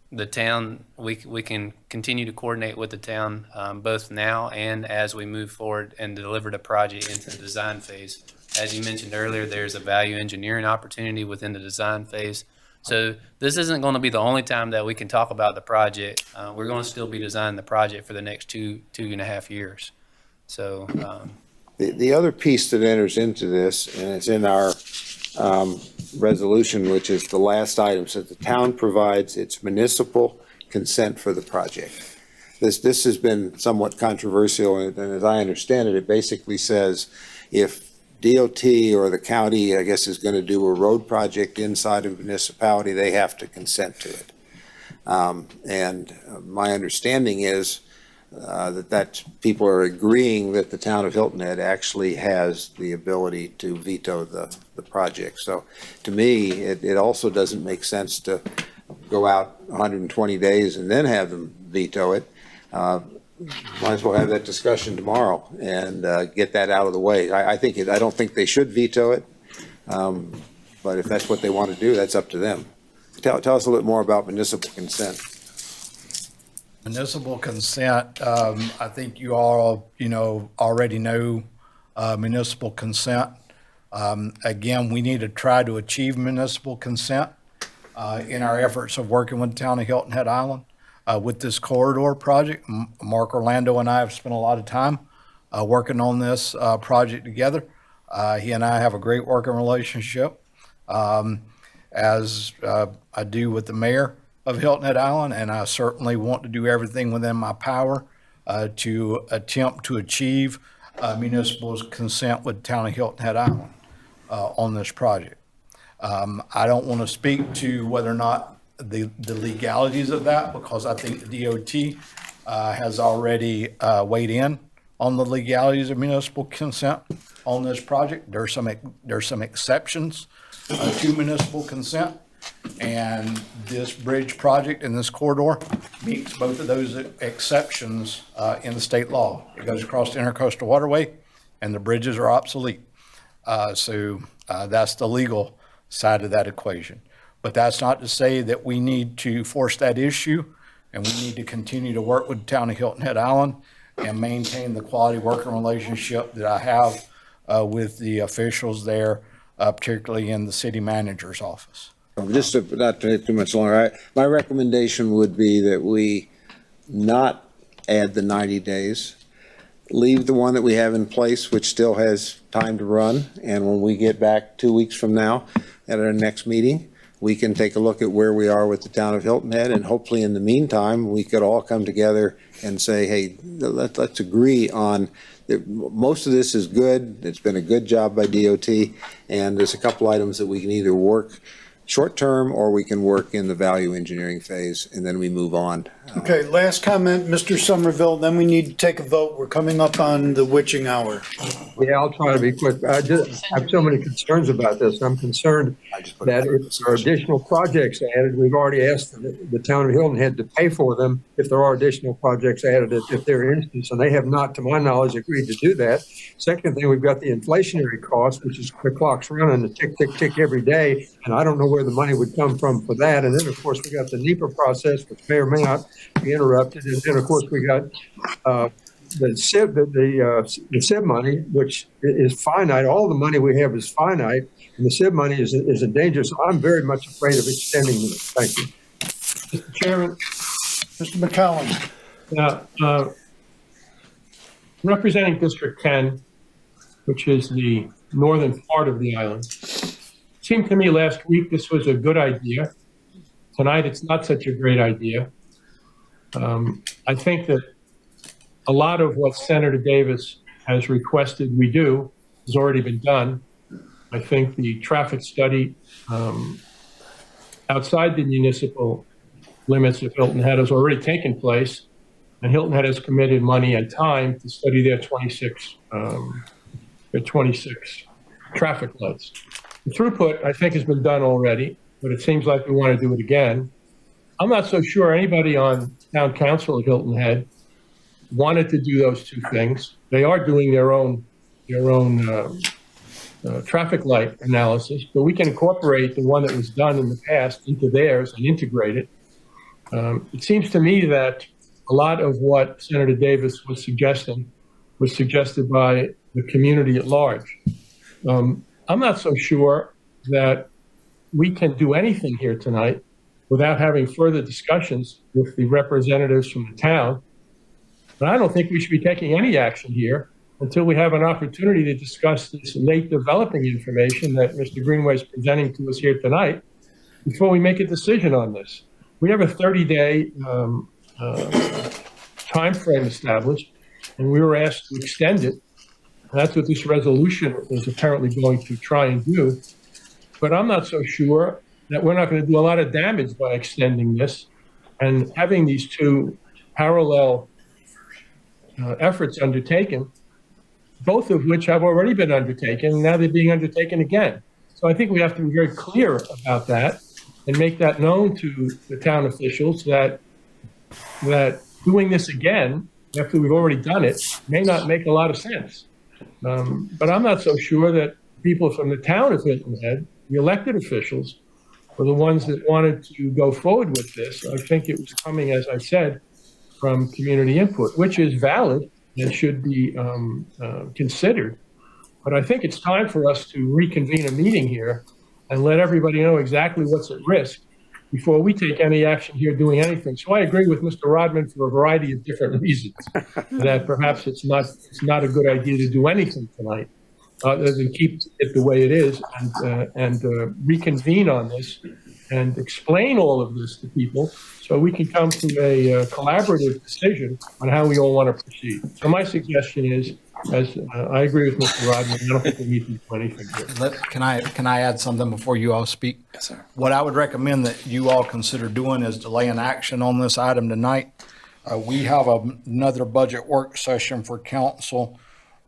the town, we can continue to coordinate with the town both now and as we move forward and deliver the project into the design phase. As you mentioned earlier, there's a value engineering opportunity within the design phase. So this isn't going to be the only time that we can talk about the project. We're going to still be designing the project for the next two and a half years. So the other piece that enters into this, and it's in our resolution, which is the last item, says the town provides its municipal consent for the project. This has been somewhat controversial, and as I understand it, it basically says if DOT or the county, I guess, is going to do a road project inside a municipality, they have to consent to it. And my understanding is that people are agreeing that the town of Hilton Head actually has the ability to veto the project. So to me, it also doesn't make sense to go out 120 days and then have them veto it. Might as well have that discussion tomorrow and get that out of the way. I don't think they should veto it, but if that's what they want to do, that's up to them. Tell us a little bit more about municipal consent. Municipal consent, I think you all, already know municipal consent. Again, we need to try to achieve municipal consent in our efforts of working with the town of Hilton Head Island with this corridor project. Mark Orlando and I have spent a lot of time working on this project together. He and I have a great working relationship, as I do with the mayor of Hilton Head Island, and I certainly want to do everything within my power to attempt to achieve municipal consent with the town of Hilton Head Island on this project. I don't want to speak to whether or not the legalities of that, because I think the DOT has already weighed in on the legalities of municipal consent on this project. There's some exceptions to municipal consent, and this bridge project in this corridor meets both of those exceptions in the state law. It goes across the intercoastal waterway, and the bridges are obsolete. So that's the legal side of that equation. But that's not to say that we need to force that issue, and we need to continue to work with the town of Hilton Head Island and maintain the quality working relationship that I have with the officials there, particularly in the city manager's office. Just to not take too much longer, my recommendation would be that we not add the 90 days, leave the one that we have in place, which still has time to run, and when we get back 2 weeks from now at our next meeting, we can take a look at where we are with the town of Hilton Head, and hopefully in the meantime, we could all come together and say, hey, let's agree on that. Most of this is good. It's been a good job by DOT, and there's a couple items that we can either work short-term or we can work in the value engineering phase, and then we move on. Okay, last comment, Mr. Somerville, then we need to take a vote. We're coming up on the witching hour. Yeah, I'll try to be quick. I have so many concerns about this. I'm concerned that if there are additional projects added, we've already asked the town of Hilton Head to pay for them if there are additional projects added if they're instance, and they have not, to my knowledge, agreed to do that. Second thing, we've got the inflationary cost, which is the clock's running, the tick, tick, tick every day, and I don't know where the money would come from for that. And then, of course, we got the NEPA process, which may or may not be interrupted. And then, of course, we got the SIB money, which is finite. All the money we have is finite, and the SIB money is in danger. So I'm very much afraid of extending this. Thank you. Mr. Chairman. Mr. McCollum. Now, representing District 10, which is the northern part of the island, it seemed to me last week this was a good idea. Tonight, it's not such a great idea. I think that a lot of what Senator Davis has requested we do has already been done. I think the traffic study outside the municipal limits of Hilton Head has already taken place, and Hilton Head has committed money and time to study their 26 traffic lights. The throughput, I think, has been done already, but it seems like we want to do it again. I'm not so sure anybody on town council at Hilton Head wanted to do those two things. They are doing their own traffic light analysis, but we can incorporate the one that was done in the past into theirs and integrate it. It seems to me that a lot of what Senator Davis was suggesting was suggested by the community at large. I'm not so sure that we can do anything here tonight without having further discussions with the representatives from the town. But I don't think we should be taking any action here until we have an opportunity to discuss this late developing information that Mr. Greenway is presenting to us here tonight before we make a decision on this. We have a 30-day time frame established, and we were asked to extend it. And that's what this resolution is apparently going to try and do. But I'm not so sure that we're not going to do a lot of damage by extending this and having these two parallel efforts undertaken, both of which have already been undertaken, and now they're being undertaken again. So I think we have to be very clear about that and make that known to the town officials that doing this again, after we've already done it, may not make a lot of sense. But I'm not so sure that people from the town of Hilton Head, the elected officials, were the ones that wanted to go forward with this. I think it was coming, as I said, from community input, which is valid and should be considered. But I think it's time for us to reconvene a meeting here and let everybody know exactly what's at risk before we take any action here doing anything. So I agree with Mr. Rodman for a variety of different reasons that perhaps it's not a good idea to do anything tonight, other than keep it the way it is and reconvene on this and explain all of this to people so we can come to a collaborative decision on how we all want to proceed. So my suggestion is, as I agree with Mr. Rodman, I don't think we need to do anything here. Can I add something before you all speak? Yes, sir. What I would recommend that you all consider doing is delaying action on this item tonight. We have another budget work session for council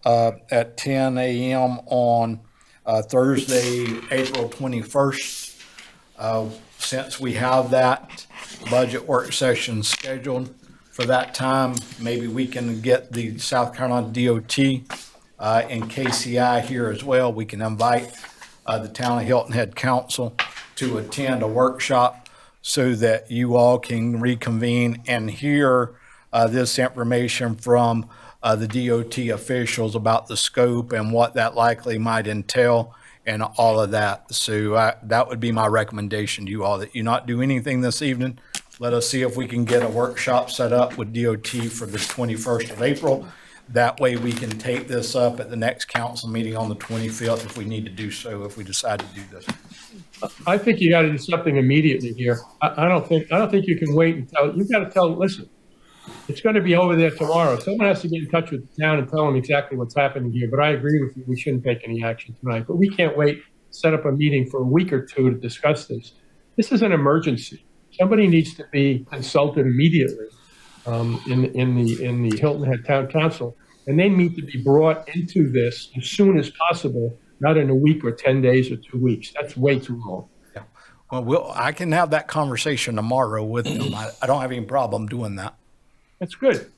at 10 a.m. on Thursday, April 21st. Since we have that budget work session scheduled for that time, maybe we can get the South Carolina DOT and KCI here as well. We can invite the Town of Hilton Head Council to attend a workshop so that you all can reconvene and hear this information from the DOT officials about the scope and what that likely might entail and all of that. So that would be my recommendation to you all, that you not do anything this evening. Let us see if we can get a workshop set up with DOT for the 21st of April. That way we can take this up at the next council meeting on the 25th if we need to do so, if we decide to do this. I think you got to do something immediately here. I don't think you can wait until, you've got to tell, listen, it's going to be over there tomorrow. Someone has to get in touch with the town and tell them exactly what's happening here. But I agree with you, we shouldn't take any action tonight. But we can't wait, set up a meeting for a week or two to discuss this. This is an emergency. Somebody needs to be consulted immediately in the Hilton Head Town Council, and they need to be brought into this as soon as possible, not in a week or 10 days or 2 weeks. That's way too long. Yeah. Well, I can have that conversation tomorrow with them. I don't have any problem doing that. That's good.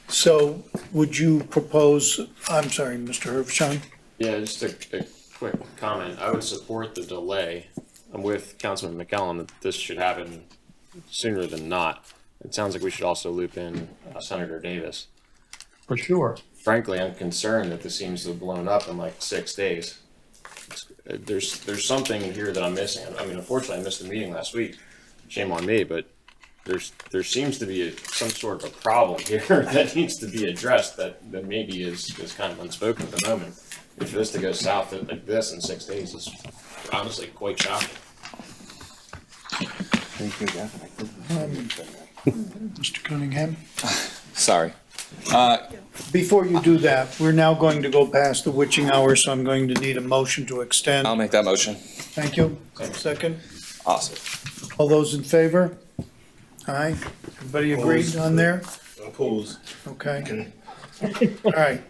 So would you propose, I'm sorry, Mr. Hervshon? Yeah, just a quick comment. I would support the delay. I'm with Councilman McCallum that this should happen sooner than not. It sounds like we should also loop in Senator Davis. For sure. Frankly, I'm concerned that this seems to have blown up in like 6 days. There's something in here that I'm missing. I mean, unfortunately, I missed the meeting last week. Shame on me, but there seems to be some sort of a problem here that needs to be addressed that maybe is kind of unspoken at the moment. And for this to go south like this in 6 days is honestly quite shocking. Mr. Cunningham? Sorry. Before you do that, we're now going to go past the witching hour, so I'm going to need a motion to extend. I'll make that motion. Thank you. Second. Awesome. All those in favor? Aye. Everybody agreed on there? Opposed. Okay. All right.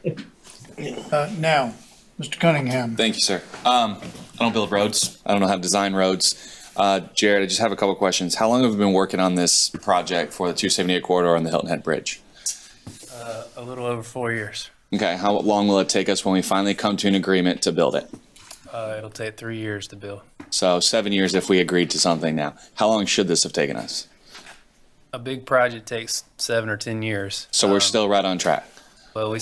Now, Mr. Cunningham. Thank you, sir. I don't build roads. I don't know how to design roads. Jared, I just have a couple questions. How long have we been working on this project for the 278 corridor and the Hilton Head Bridge? A little over 4 years. Okay, how long will it take us when we finally come to an agreement to build it? It'll take 3 years to build. So 7 years if we agreed to something now. How long should this have taken us? A big project takes 7 or 10 years. So we're still right on track. Well, we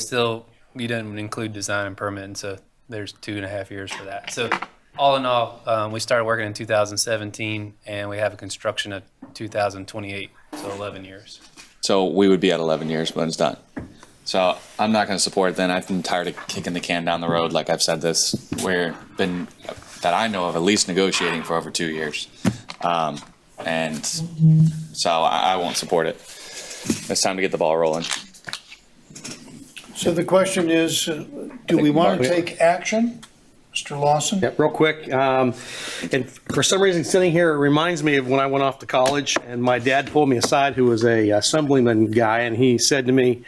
didn't include design and permitting, so there's 2.5 years for that. So all in all, we started working in 2017 and we have a construction of 2028, so 11 years. So we would be at 11 years when it's done. So I'm not going to support it then. I'm tired of kicking the can down the road. Like I've said this, we've been, that I know of, at least negotiating for over 2 years. And so I won't support it. It's time to get the ball rolling. So the question is, do we want to take action? Mr. Lawson? Yeah, real quick. And for some reason, sitting here, it reminds me of when I went off to college and my dad pulled me aside, who was a assemblyman guy, and he said to me,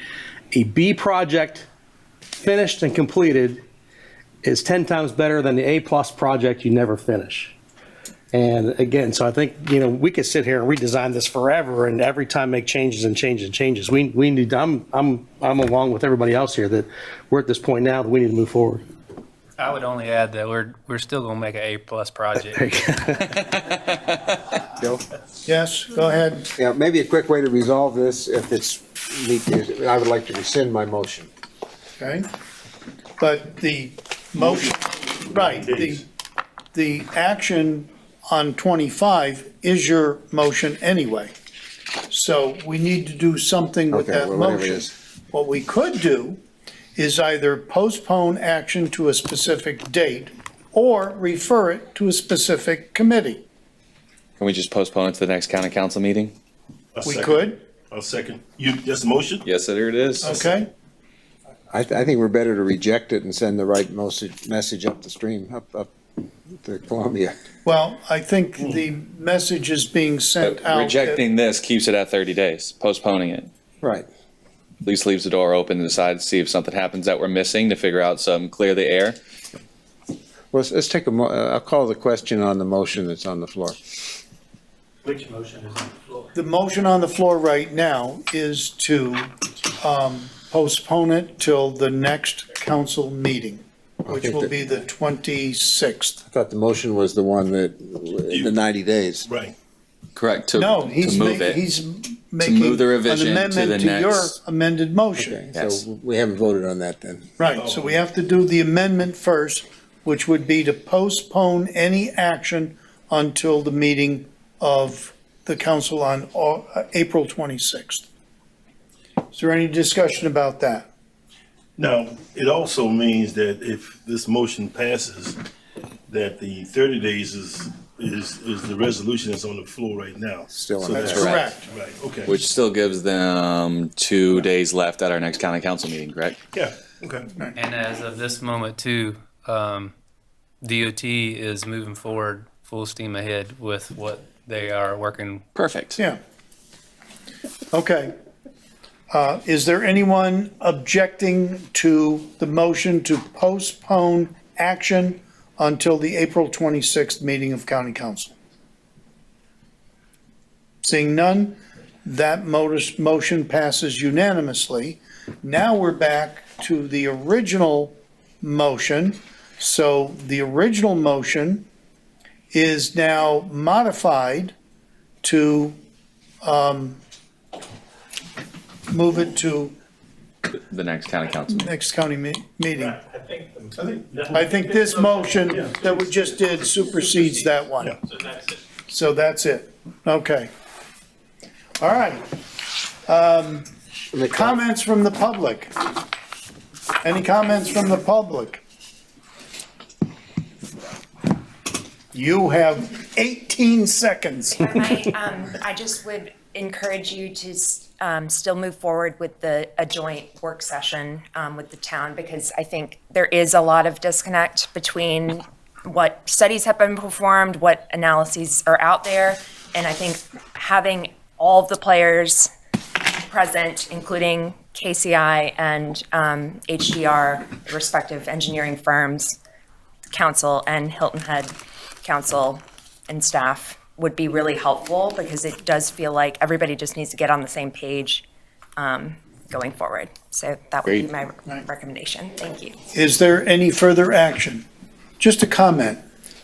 a B project finished and completed is 10 times better than the A+ project you never finish. And again, so I think, we could sit here and redesign this forever and every time make changes and changes and changes. We need, I'm along with everybody else here that we're at this point now that we need to move forward. I would only add that we're still going to make an A+ project. Bill? Yes, go ahead. Yeah, maybe a quick way to resolve this, if it's, I would like to rescind my motion. Okay. But the motion, right, the action on 25 is your motion anyway. So we need to do something with Okay, that well, whatever it motion. is. What we could do is either postpone action to a specific date or refer it to a specific committee. Can we just postpone it to the next county council meeting? We could, I'll second. That's a motion? Yes, there it is. okay? I think we're better to reject it and send the right message up the stream, up to Columbia. Well, I think the message is being sent But out. rejecting this keeps it at 30 days. Postponing it Right. at least leaves the door open to decide to see if something happens that we're missing to figure out some, clear the air. Well, let's take I'll call the question on the motion that's on the floor. Which motion is on the floor? The motion on the floor right now is to postpone it till the next council meeting, which will be the 26th. I thought the motion was the one that, the 90 days. Right. Correct, No, to he's move it. making move the an revision to amendment the to your next- amended motion. Okay, Yes. so we haven't voted on that then. Right, so we have to do the amendment first, which would be to postpone any action until the meeting of the council on April 26th. Is there any discussion about that? Now, it also means that if this motion passes, that the 30 days is the resolution that's on the floor right now. Still on So that. that's Correct. Right, okay. Which still gives them 2 days left at our next county council meeting, correct? Yeah, okay. And as of this moment too, DOT is moving forward full steam ahead with what they are working. Perfect. Yeah. Okay. Is there anyone objecting to the motion to postpone action until the April 26th meeting of county council? Seeing none, that motion passes unanimously. Now we're back to the original motion. So the original motion is now modified to move it to The next county council. next county meeting. I think this motion that we just did supersedes that one. So that's it. Okay. All right. Comments from the public? Any comments from the public? You have 18 seconds. I just would encourage you to still move forward with a joint work session with the town, because I think there is a lot of disconnect between what studies have been performed, what analyses are out there, and I think having all of the players present, including KCI and HDR, respective engineering firms, council, and Hilton Head Council and staff would be really helpful, because it does feel like everybody just needs to get on the same page going forward. So that would be my recommendation. Thank you. Is there any further action? Just a comment.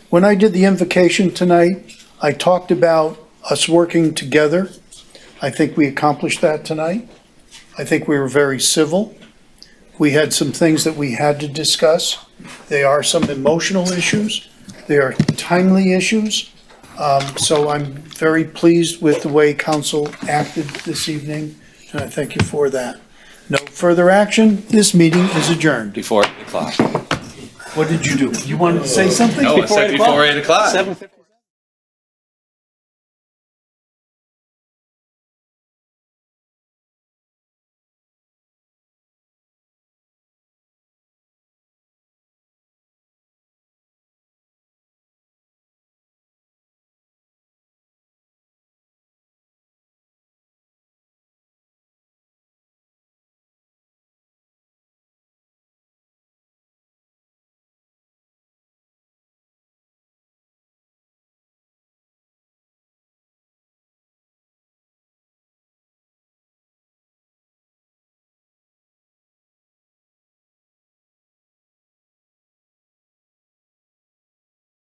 When I did the invocation tonight, I talked about us working together. I think we accomplished that tonight. I think we were very civil. We had some things that we had to discuss. They are some emotional issues. They are timely issues. So I'm very pleased with the way council acted this evening. I thank you for that. No further action. This meeting is adjourned. Before 8 o'clock. What did you do? You wanted to say something? No, I said before 8 o'clock. 7:50.